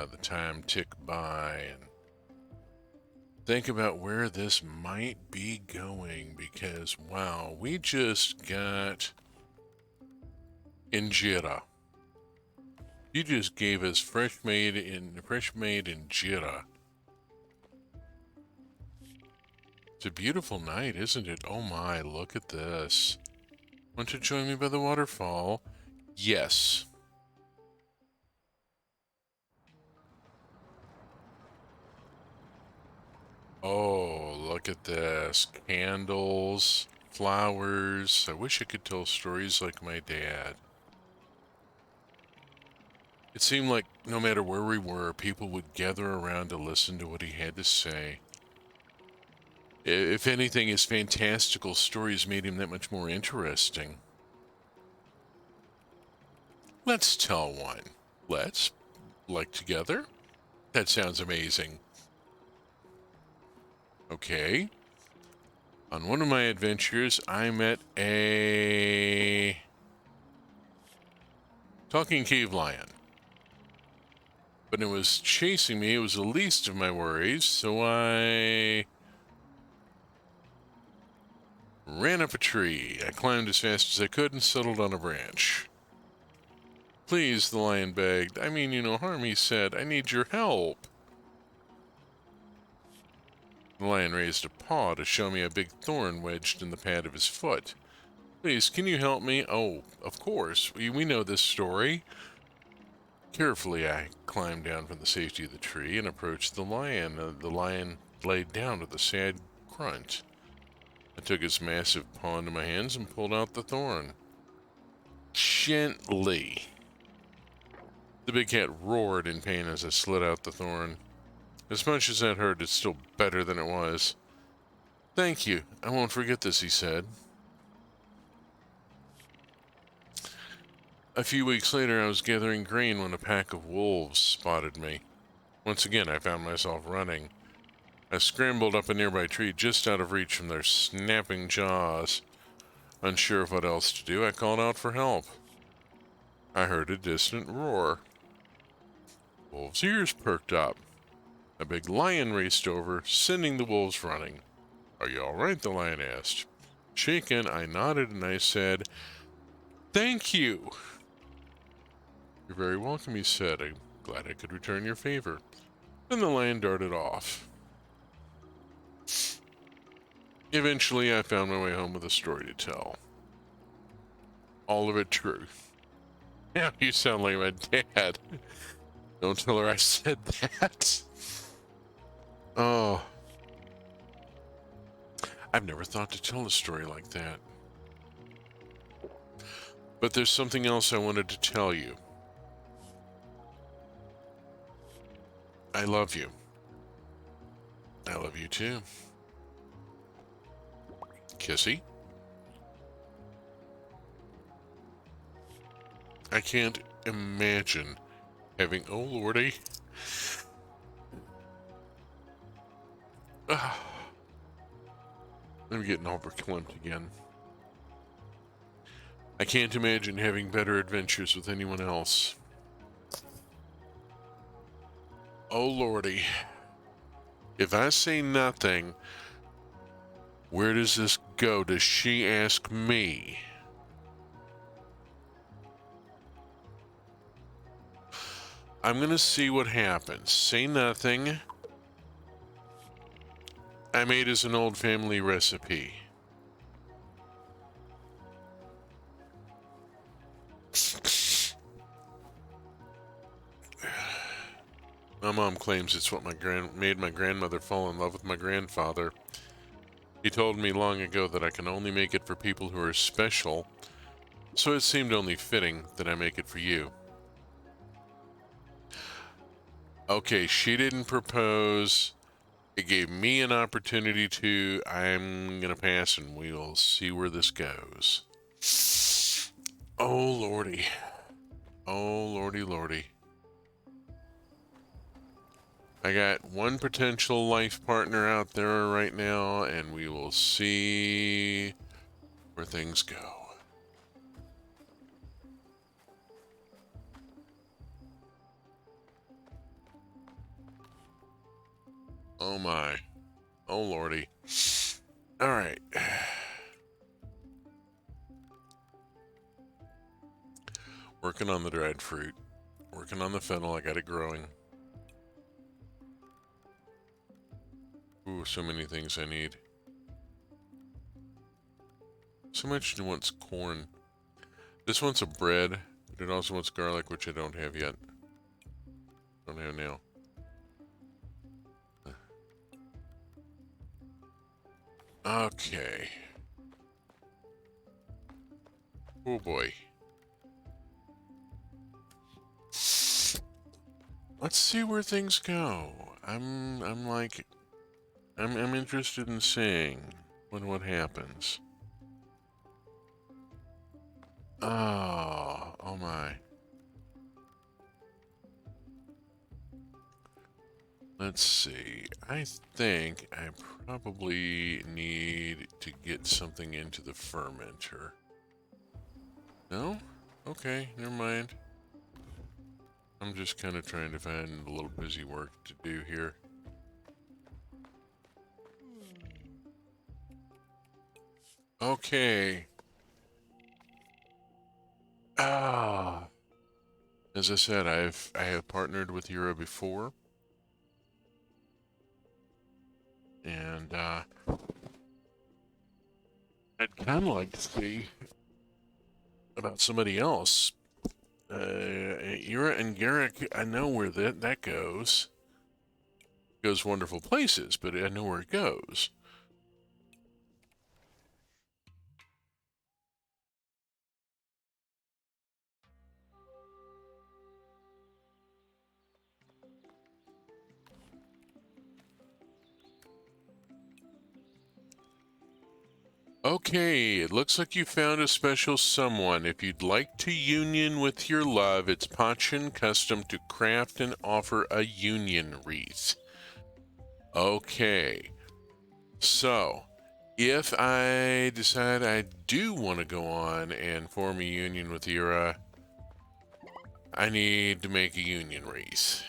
the time tick by and think about where this might be going, because, wow, we just got injera. You just gave us fresh made injera. It's a beautiful night, isn't it? Oh my, look at this. Want to join me by the waterfall? Yes. Oh, look at this. Candles, flowers. I wish I could tell stories like my dad. It seemed like no matter where we were, people would gather around to listen to what he had to say. If anything, his fantastical stories made him that much more interesting. Let's tell one. Let's? Like together? That sounds amazing. Okay. On one of my adventures, I met a talking cave lion. But it was chasing me. It was the least of my worries, so I ran up a tree. I climbed as fast as I could and settled on a branch. Please, the lion begged. I mean you no harm, he said. I need your help. The lion raised a paw to show me a big thorn wedged in the pad of his foot. Please, can you help me? Oh, of course. We know this story. Carefully, I climbed down from the safety of the tree and approached the lion. The lion laid down with a sad grunt. I took his massive paw into my hands and pulled out the thorn. Gently. The big cat roared in pain as I slid out the thorn. As much as that hurt, it's still better than it was. Thank you. I won't forget this, he said. A few weeks later, I was gathering grain when a pack of wolves spotted me. Once again, I found myself running. I scrambled up a nearby tree just out of reach from their snapping jaws. Unsure of what else to do, I called out for help. I heard a distant roar. Wolves' ears perked up. A big lion raced over, sending the wolves running. Are you all right? The lion asked. Shaken, I nodded and I said, Thank you. You're very welcome, he said. I'm glad I could return your favor. Then the lion darted off. Eventually, I found my way home with a story to tell. All of it true. Yeah, you sound like my dad. Don't tell her I said that. Oh. I've never thought to tell a story like that. But there's something else I wanted to tell you. I love you. I love you too. Kissy? I can't imagine having... Oh, lordy. I'm getting all verklempt again. I can't imagine having better adventures with anyone else. Oh, lordy. If I say nothing, where does this go? Does she ask me? I'm gonna see what happens. Say nothing. I made as an old family recipe. My mom claims it's what made my grandmother fall in love with my grandfather. He told me long ago that I can only make it for people who are special, so it seemed only fitting that I make it for you. Okay, she didn't propose. It gave me an opportunity to. I'm gonna pass and we'll see where this goes. Oh, lordy. Oh, lordy, lordy. I got one potential life partner out there right now, and we will see where things go. Oh my. Oh lordy. Alright. Working on the dried fruit. Working on the fennel, I got it growing. Ooh, so many things I need. So much wants corn. This wants a bread, but it also wants garlic, which I don't have yet. Don't have now. Okay. Oh boy. Let's see where things go. I'm interested in seeing what happens. Oh my. Let's see. I think I probably need to get something into the fermenter. No? Okay, never mind. I'm just kind of trying to find a little busy work to do here. Okay. Ah. As I said, I have partnered with Euro before. And I'd kind of like to see about somebody else. Ira and Garrick, I know where that goes. Goes wonderful places, but I know where it goes. Okay, it looks like you found a special someone. If you'd like to union with your love, it's Pacha custom to craft and offer a union wreath. Okay, so if I decide I do want to go on and form a union with Ira, I need to make a union wreath.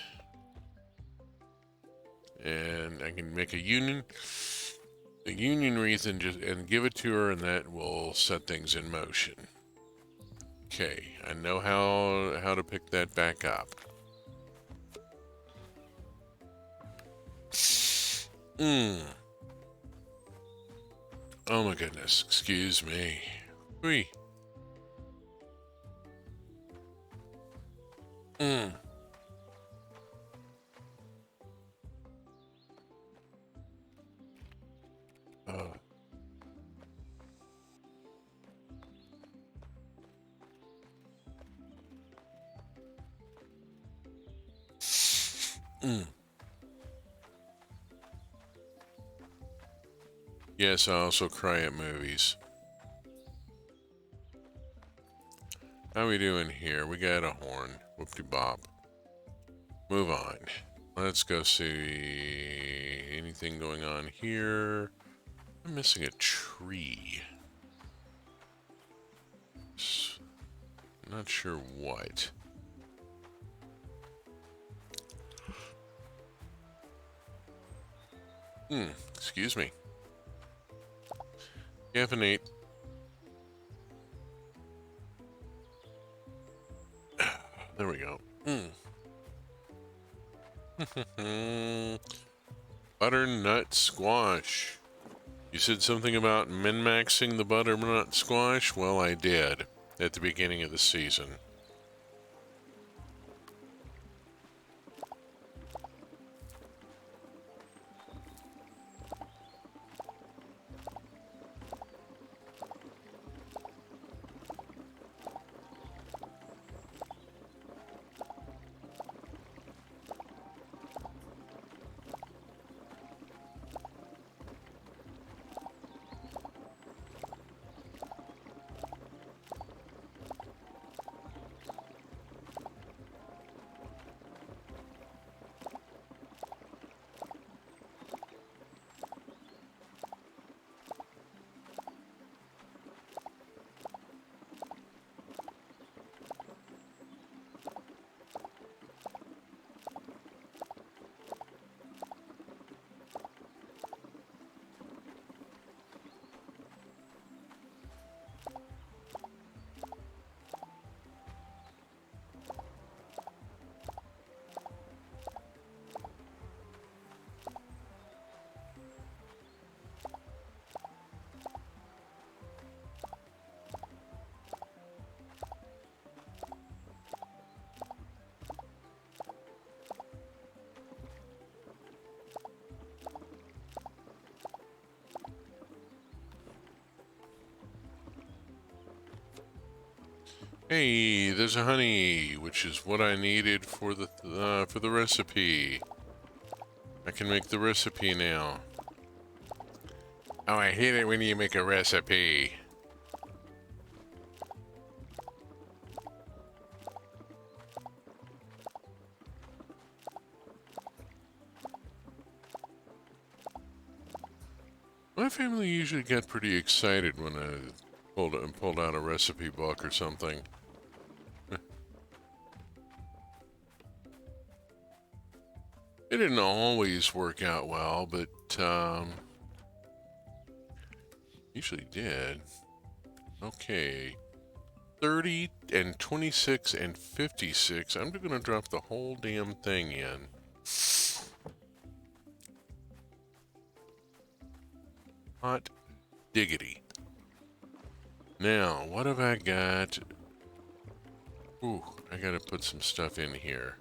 And I can make a union wreath and give it to her, and that will set things in motion. Okay, I know how to pick that back up. Oh my goodness, excuse me. Whee. Uh. Yes, I also cry at movies. How we doing here? We got a horn. Whoop-de-bop. Move on. Let's go see anything going on here. I'm missing a tree. Not sure what. Excuse me. Caffeinate. There we go. Butternut squash. You said something about min-maxing the butternut squash? Well, I did at the beginning of the season. Hey, there's a honey, which is what I needed for the recipe. I can make the recipe now. Oh, I hate it when you make a recipe. My family usually get pretty excited when I pulled out a recipe book or something. It didn't always work out well, but usually did. Okay. 30 and 26 and 56. I'm going to drop the whole damn thing in. Hot diggity. Now, what have I got? Ooh, I gotta put some stuff in here.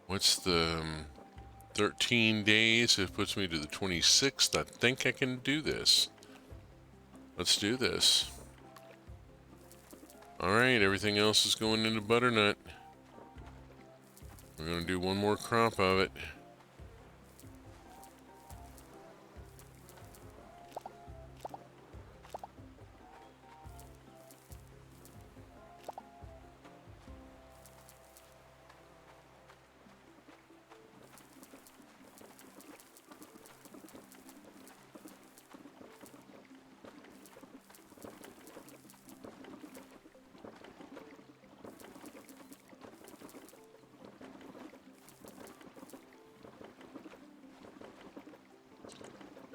What's the 13 days? It puts me to the 26th. I think I can do this. Let's do this. Alright, everything else is going into butternut. We're gonna do one more crop of it.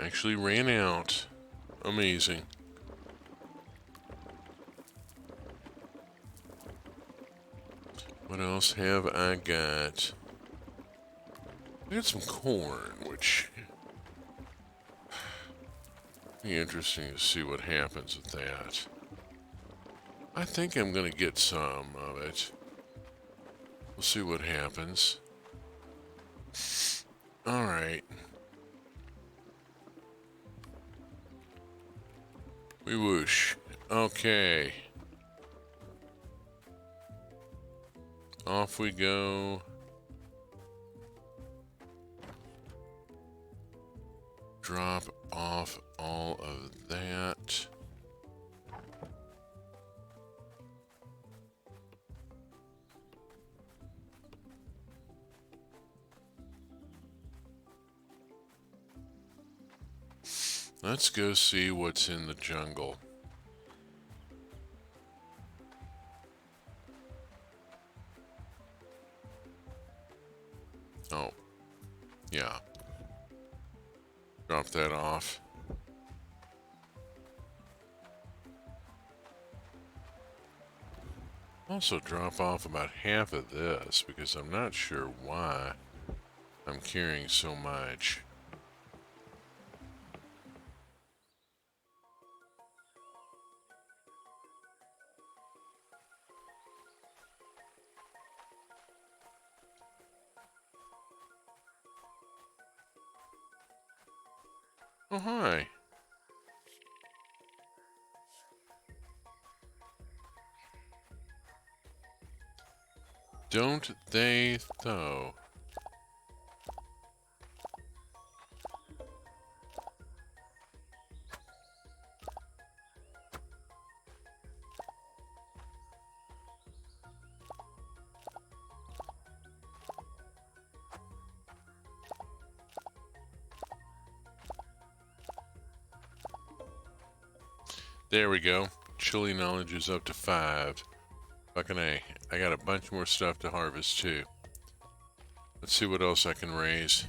Actually ran out. Amazing. What else have I got? I got some corn, which be interesting to see what happens with that. I think I'm gonna get some of it. We'll see what happens. Alright. We whoosh. Okay. Off we go. Drop off all of that. Let's go see what's in the jungle. Oh, yeah. Drop that off. Also drop off about half of this because I'm not sure why I'm carrying so much. Oh, hi. Don't they, though? There we go. Chili knowledge is up to 5. Fucking A. I got a bunch more stuff to harvest, too. Let's see what else I can raise.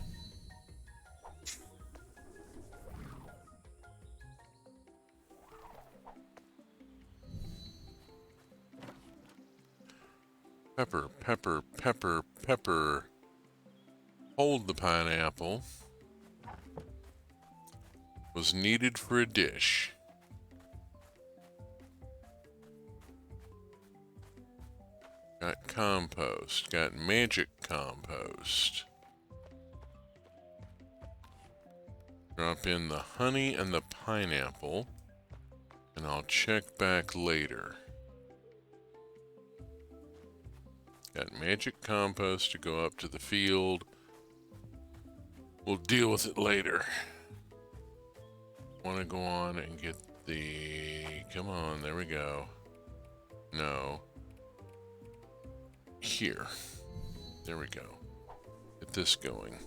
Pepper, pepper, pepper, pepper. Hold the pineapple. Was needed for a dish. Got compost. Got magic compost. Drop in the honey and the pineapple. And I'll check back later. Got magic compost to go up to the field. We'll deal with it later. Want to go on and get the... Come on, there we go. No. Here. There we go. Get this going.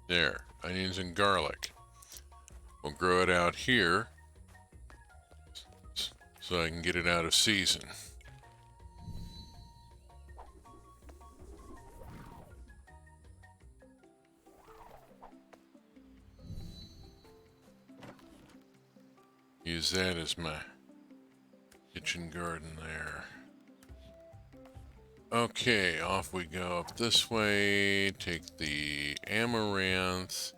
There, onions and garlic. We'll grow it out here so I can get it out of season. Use that as my kitchen garden there. Okay, off we go up this way, take the amaranth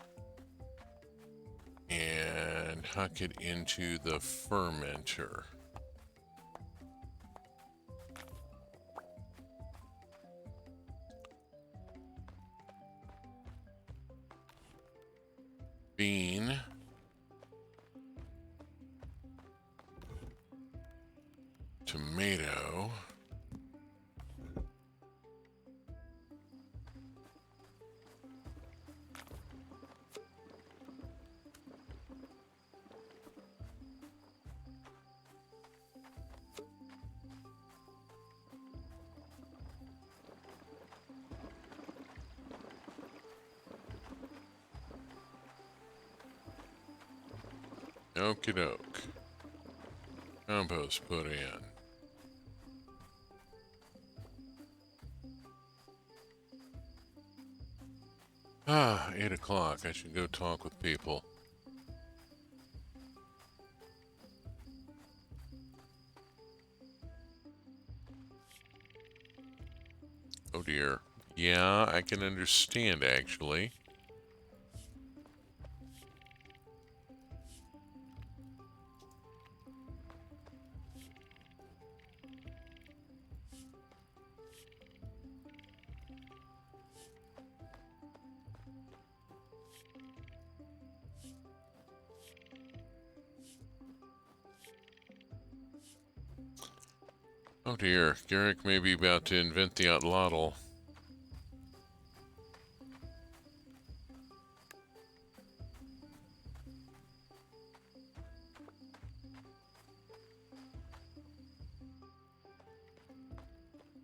and huck it into the fermenter. Bean. Tomato. Okie doke. Compost put in. Ah, 8 o'clock. I should go talk with people. Oh dear. Yeah, I can understand actually. Oh dear, Garrick may be about to invent the outlotl.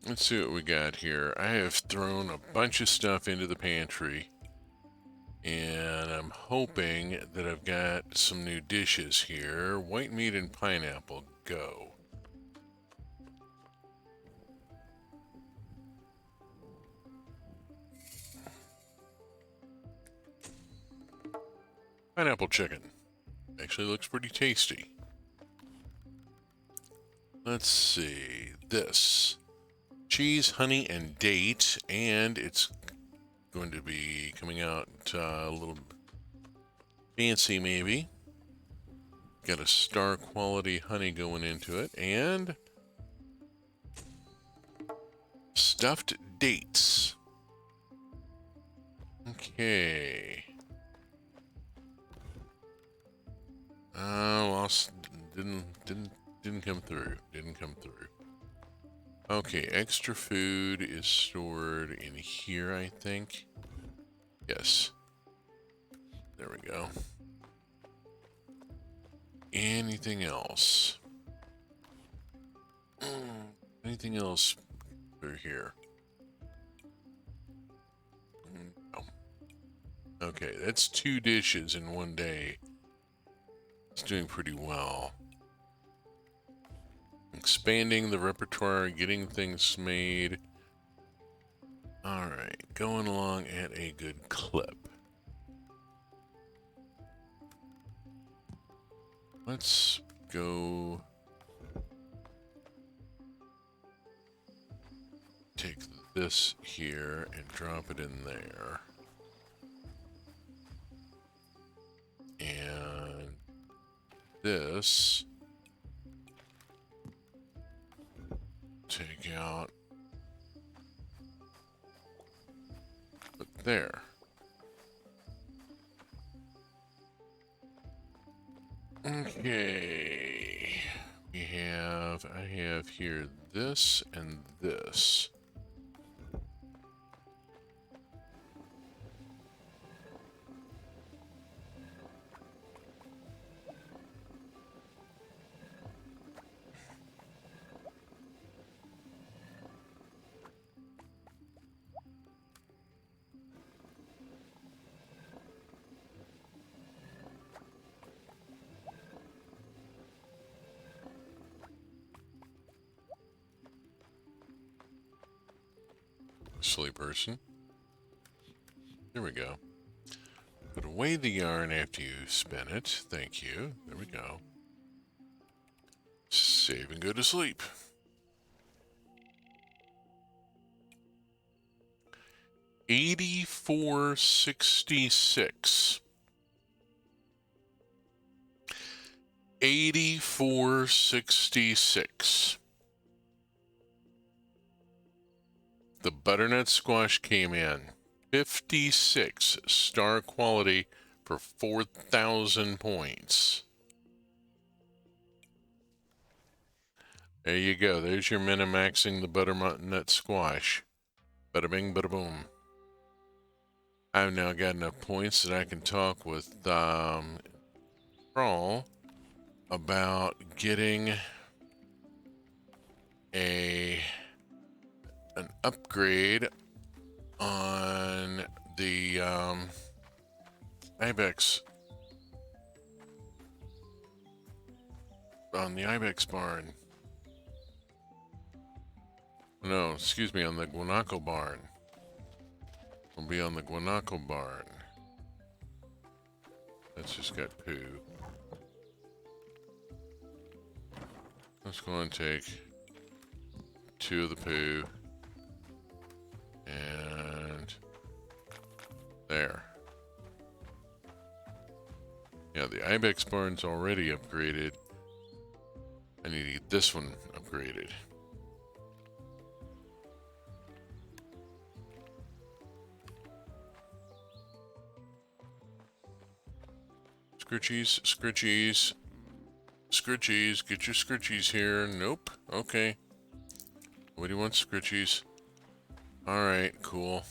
Let's see what we got here. I have thrown a bunch of stuff into the pantry, and I'm hoping that I've got some new dishes here. White meat and pineapple, go. Pineapple chicken. Actually looks pretty tasty. Let's see. This. cheese, honey, and date, and it's going to be coming out a little fancy maybe. Got a star quality honey going into it, and stuffed dates. Okay. Lost. Didn't come through. Didn't come through. Okay, extra food is stored in here, I think. Yes. There we go. Anything else? Anything else through here? No. Okay, that's 2 dishes in one day. It's doing pretty well. Expanding the repertoire, getting things made. Alright, going along at a good clip. Let's go take this here and drop it in there. And this, take out, put there. Okay, I have here this and this. Silly person. There we go. Put away the yarn after you spin it. Thank you. There we go. Save and go to sleep. $84.66. $84.66. The butternut squash came in 56 star quality for 4,000 points. There you go. There's your minimaxing the butternut squash. Bada bing, bada boom. I've now got enough points that I can talk with Crawl about getting an upgrade on the Ibex barn. No, excuse me, on the guanaco barn. We'll be on the guanaco barn. That's just got poo. Let's go and take 2 of the poo. And there. Yeah, the Ibex barn's already upgraded. I need to get this one upgraded. Scritchies, scritchies. Scritchies, get your scritchies here. Nope. Okay. What do you want, scritchies? Alright, cool.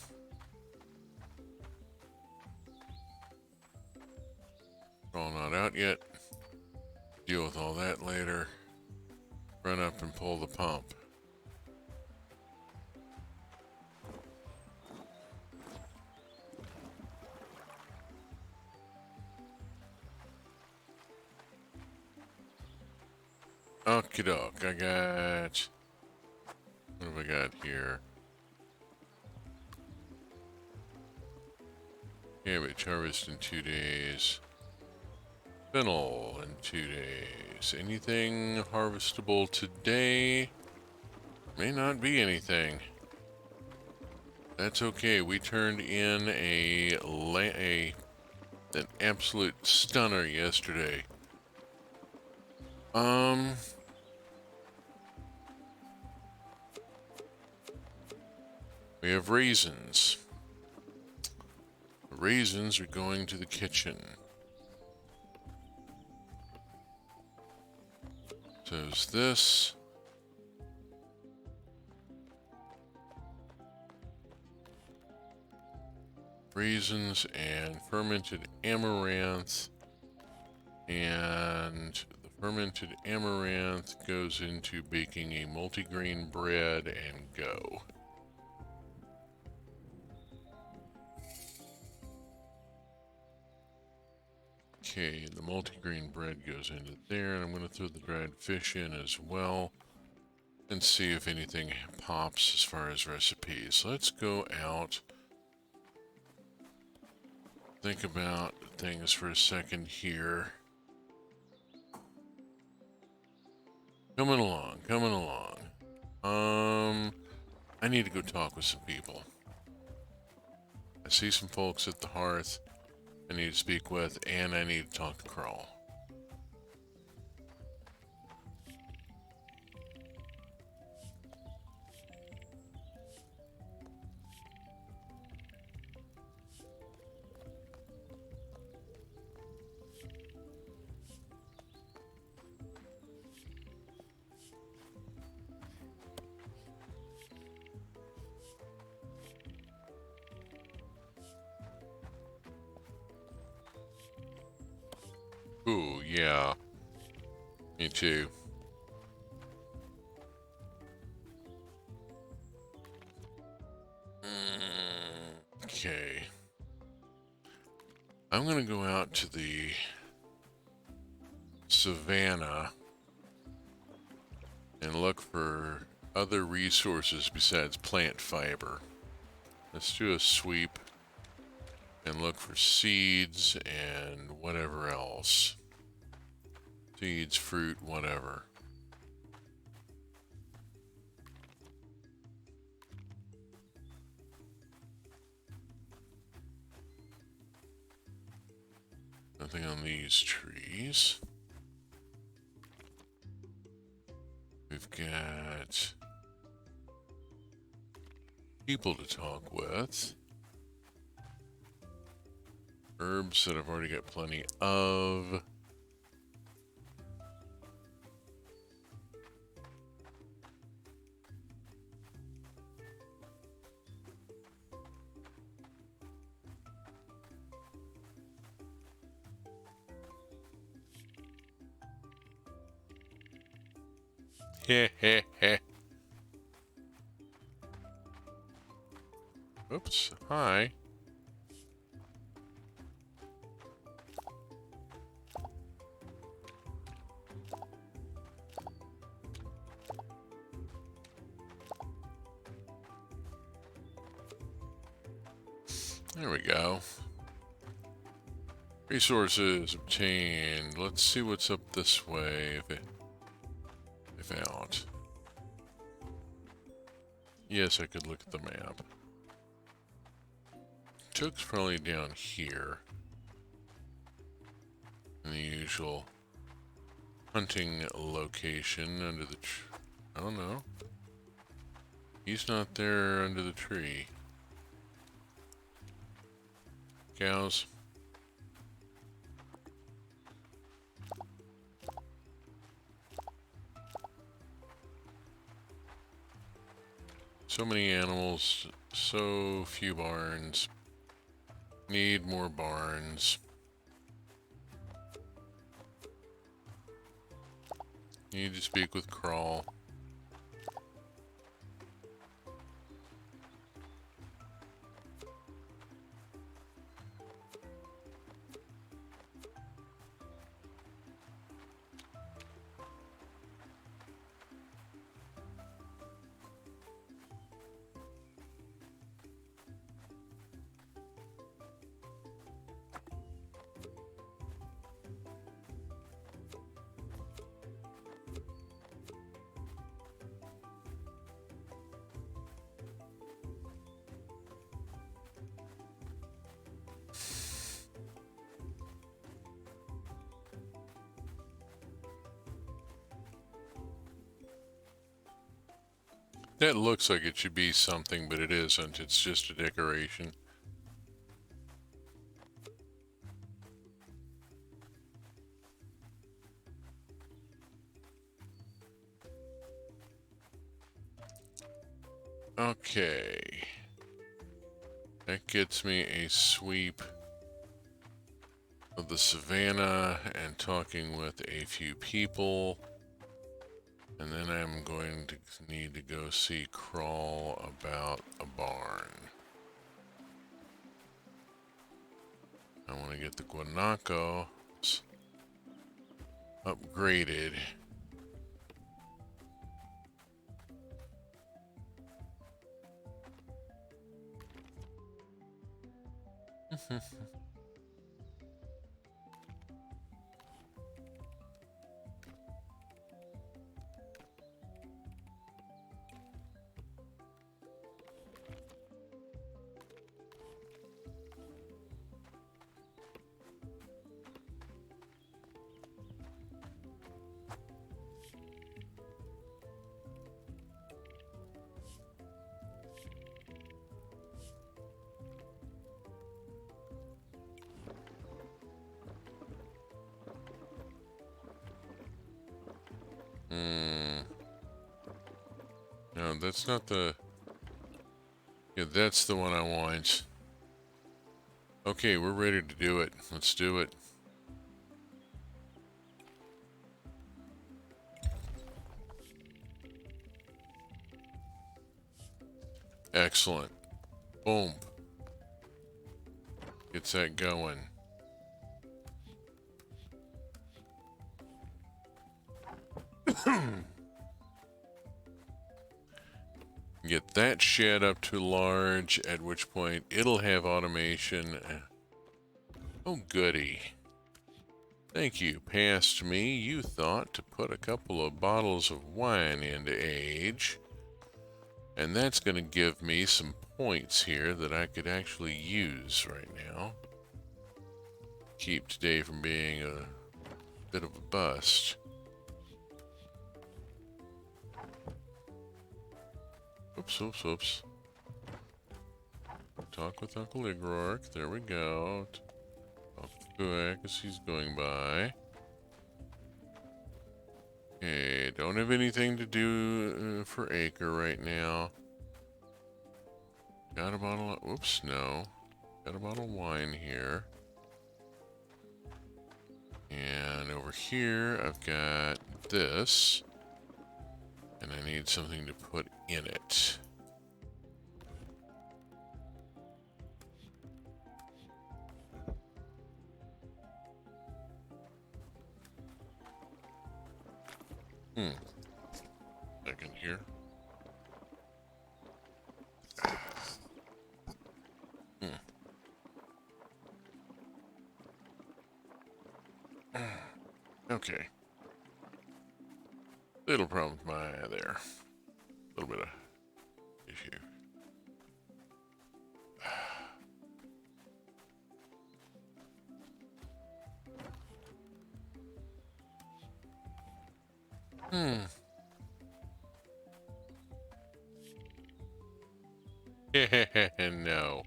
All not out yet. Deal with all that later. Run up and pull the pump. Okie doke, I got... What have I got here? Cabbage harvest in 2 days. Fennel in 2 days. Anything harvestable today? May not be anything. That's okay. We turned in an absolute stunner yesterday. We have raisins. The raisins are going to the kitchen. So is this. Raisins and fermented amaranth. And the fermented amaranth goes into baking a multigrain bread and go. Okay, the multigrain bread goes into there, and I'm going to throw the dried fish in as well and see if anything pops as far as recipes. Let's go out, think about things for a second here. Coming along, coming along. I need to go talk with some people. I see some folks at the hearth I need to speak with, and I need to talk to Crawl. Ooh, yeah. Me too. Okay. I'm gonna go out to the savannah and look for other resources besides plant fiber. Let's do a sweep and look for seeds and whatever else. Seeds, fruit, whatever. Nothing on these trees. We've got people to talk with. Herbs that I've already got plenty of. Heh heh heh. Oops, hi. There we go. Resources obtained. Let's see what's up this way. If out. Yes, I could look at the map. Choke's probably down here. In the usual hunting location under the oh no. He's not there under the tree. Cows. So many animals, so few barns. Need more barns. Need to speak with Crawl. That looks like it should be something, but it isn't. It's just a decoration. Okay. That gets me a sweep of the savannah and talking with a few people. And then I'm going to need to go see Crawl about a barn. I want to get the guanaco upgraded. No, that's not the... Yeah, that's the one I want. Okay, we're ready to do it. Let's do it. Excellent. Boom. Gets that going. Get that shed up to large, at which point it'll have automation. Oh, goody. Thank you. Past me, you thought to put a couple of bottles of wine into age. And that's going to give me some points here that I could actually use right now. Keep today from being a bit of a bust. Oops, oops, oops. Talk with Uncle Igrork. There we go. Talk to Guac as he's going by. Okay, don't have anything to do for Acre right now. Got a bottle of... Oops, no. Got a bottle of wine here. And over here, I've got this. And I need something to put in it. Back in here. Okay. Little problem with my eye there. A little bit of issue. No.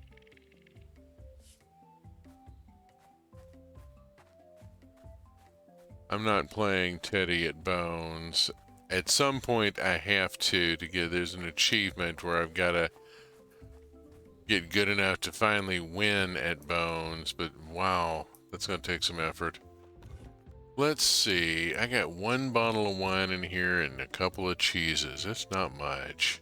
I'm not playing Teddy at Bones. At some point I have to get, there's an achievement where I've got to get good enough to finally win at Bones, but wow, that's going to take some effort. Let's see, I got one bottle of wine in here and a couple of cheeses. That's not much.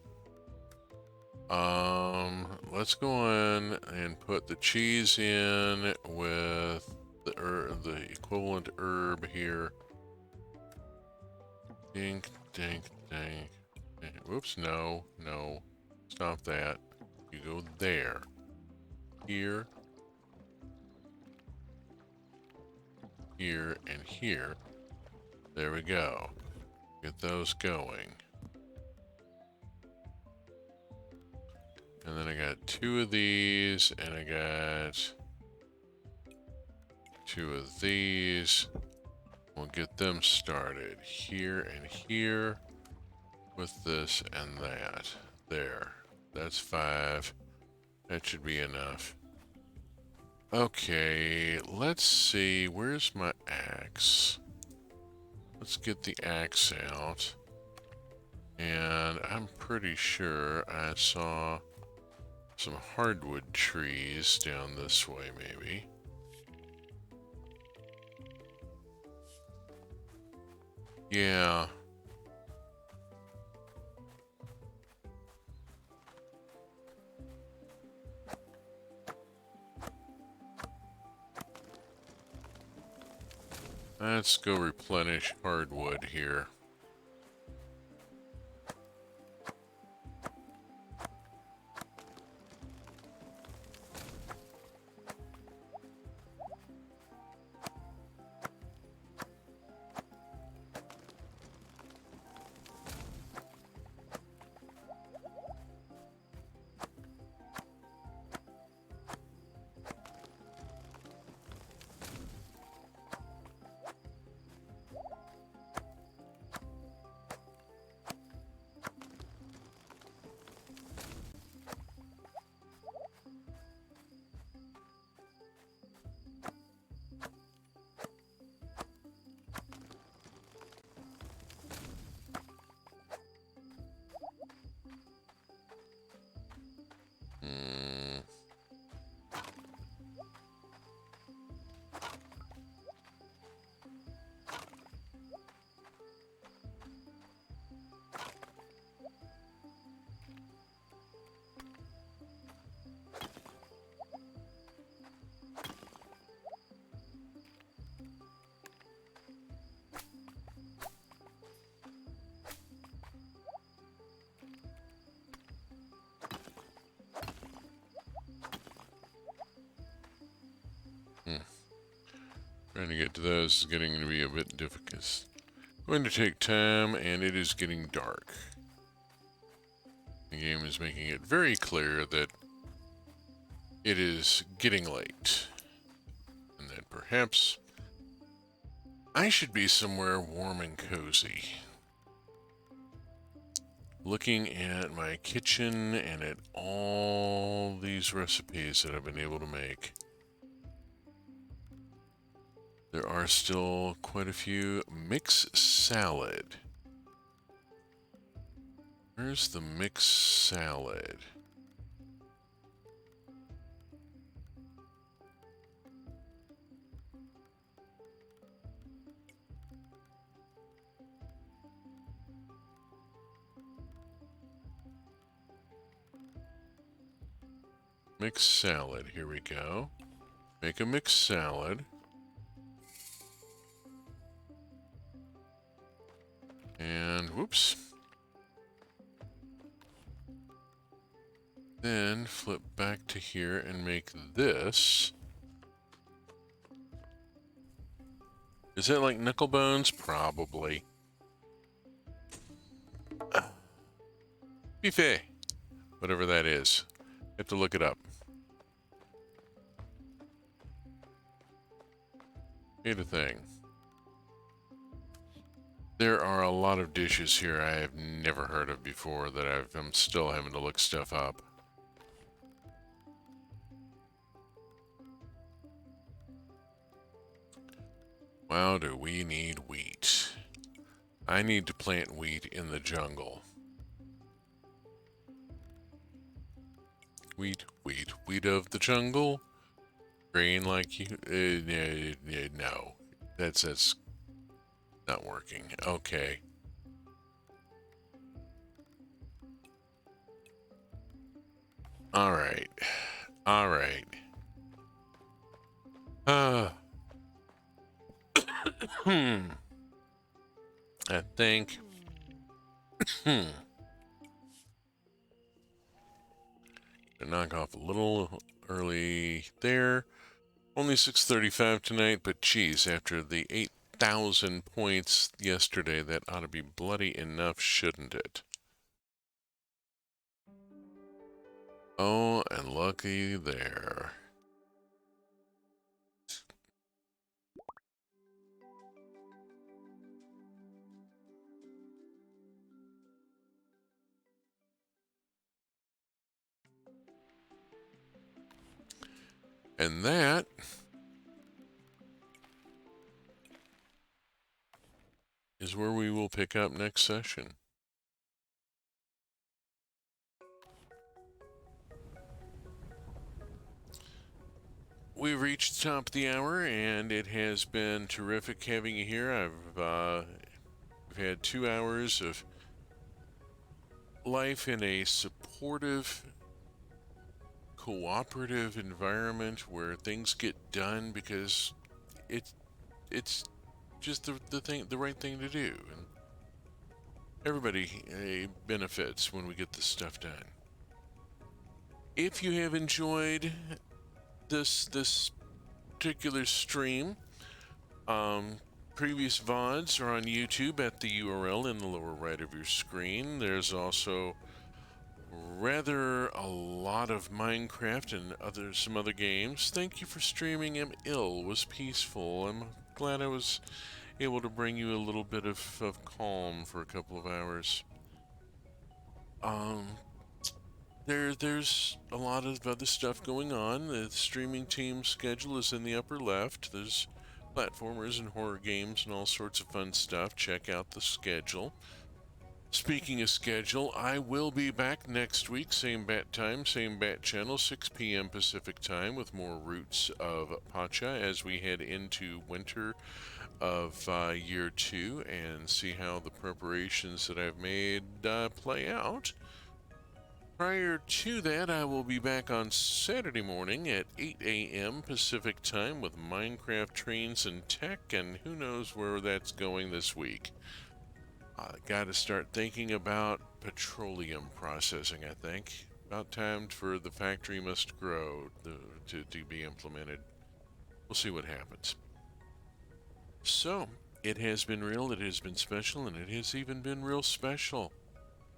Let's go on and put the cheese in with the equivalent herb here. Dink, dink, dink. Whoops, no. Stop that. You go there. Here. Here and here. There we go. Get those going. And then I got 2 of these, and I got 2 of these. We'll get them started here and here with this and that. There. That's 5. That should be enough. Okay, let's see. Where's my axe? Let's get the axe out. And I'm pretty sure I saw some hardwood trees down this way, maybe. Yeah. Let's go replenish hardwood here. Hmm. Trying to get to those is getting to be a bit difficult. Going to take time, and it is getting dark. The game is making it very clear that it is getting late, and that perhaps I should be somewhere warm and cozy. Looking at my kitchen and at all these recipes that I've been able to make, there are still quite a few. Mixed salad. Where's the mixed salad? Mixed salad, here we go. Make a mixed salad. And whoops. Then flip back to here and make this. Is it like knuckle bones? Probably. Buffet. Whatever that is. You have to look it up. Here's the thing. There are a lot of dishes here I have never heard of before that I'm still having to look stuff up. Wow, do we need wheat? I need to plant wheat in the jungle. Wheat, wheat, wheat of the jungle. Grain like you. No, that's not working. Okay. All right. All right. I think. Knock off a little early there. Only 6:35 tonight, but geez, after the 8,000 points yesterday, that ought to be bloody enough, shouldn't it? Oh, and looky there. And that is where we will pick up next session. We've reached the top of the hour, and it has been terrific having you here. We've had 2 hours of life in a supportive, cooperative environment where things get done because it it's just the right thing to do, and everybody benefits when we get this stuff done. If you have enjoyed this particular stream, previous VODs are on YouTube at the URL in the lower right of your screen. There's also rather a lot of Minecraft and some other games. Thank you for streaming. Am ill was peaceful. I'm glad I was able to bring you a little bit of calm for a couple of hours. There's a lot of other stuff going on. The streaming team schedule is in the upper left. There's platformers and horror games and all sorts of fun stuff. Check out the schedule. Speaking of schedule, I will be back next week, same bat time, same bat channel, 6 p.m. Pacific time, with more Roots of Pacha as we head into winter of year 2 and see how the preparations that I've made play out. Prior to that, I will be back on Saturday morning at 8 a.m. Pacific time with Minecraft Trains and Tech, and who knows where that's going this week. Got to start thinking about petroleum processing, I think. About time for the factory must grow to be implemented. We'll see what happens. So, it has been real, it has been special, and it has even been real special.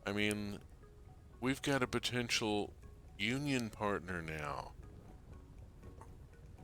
I mean, we've got a potential union partner now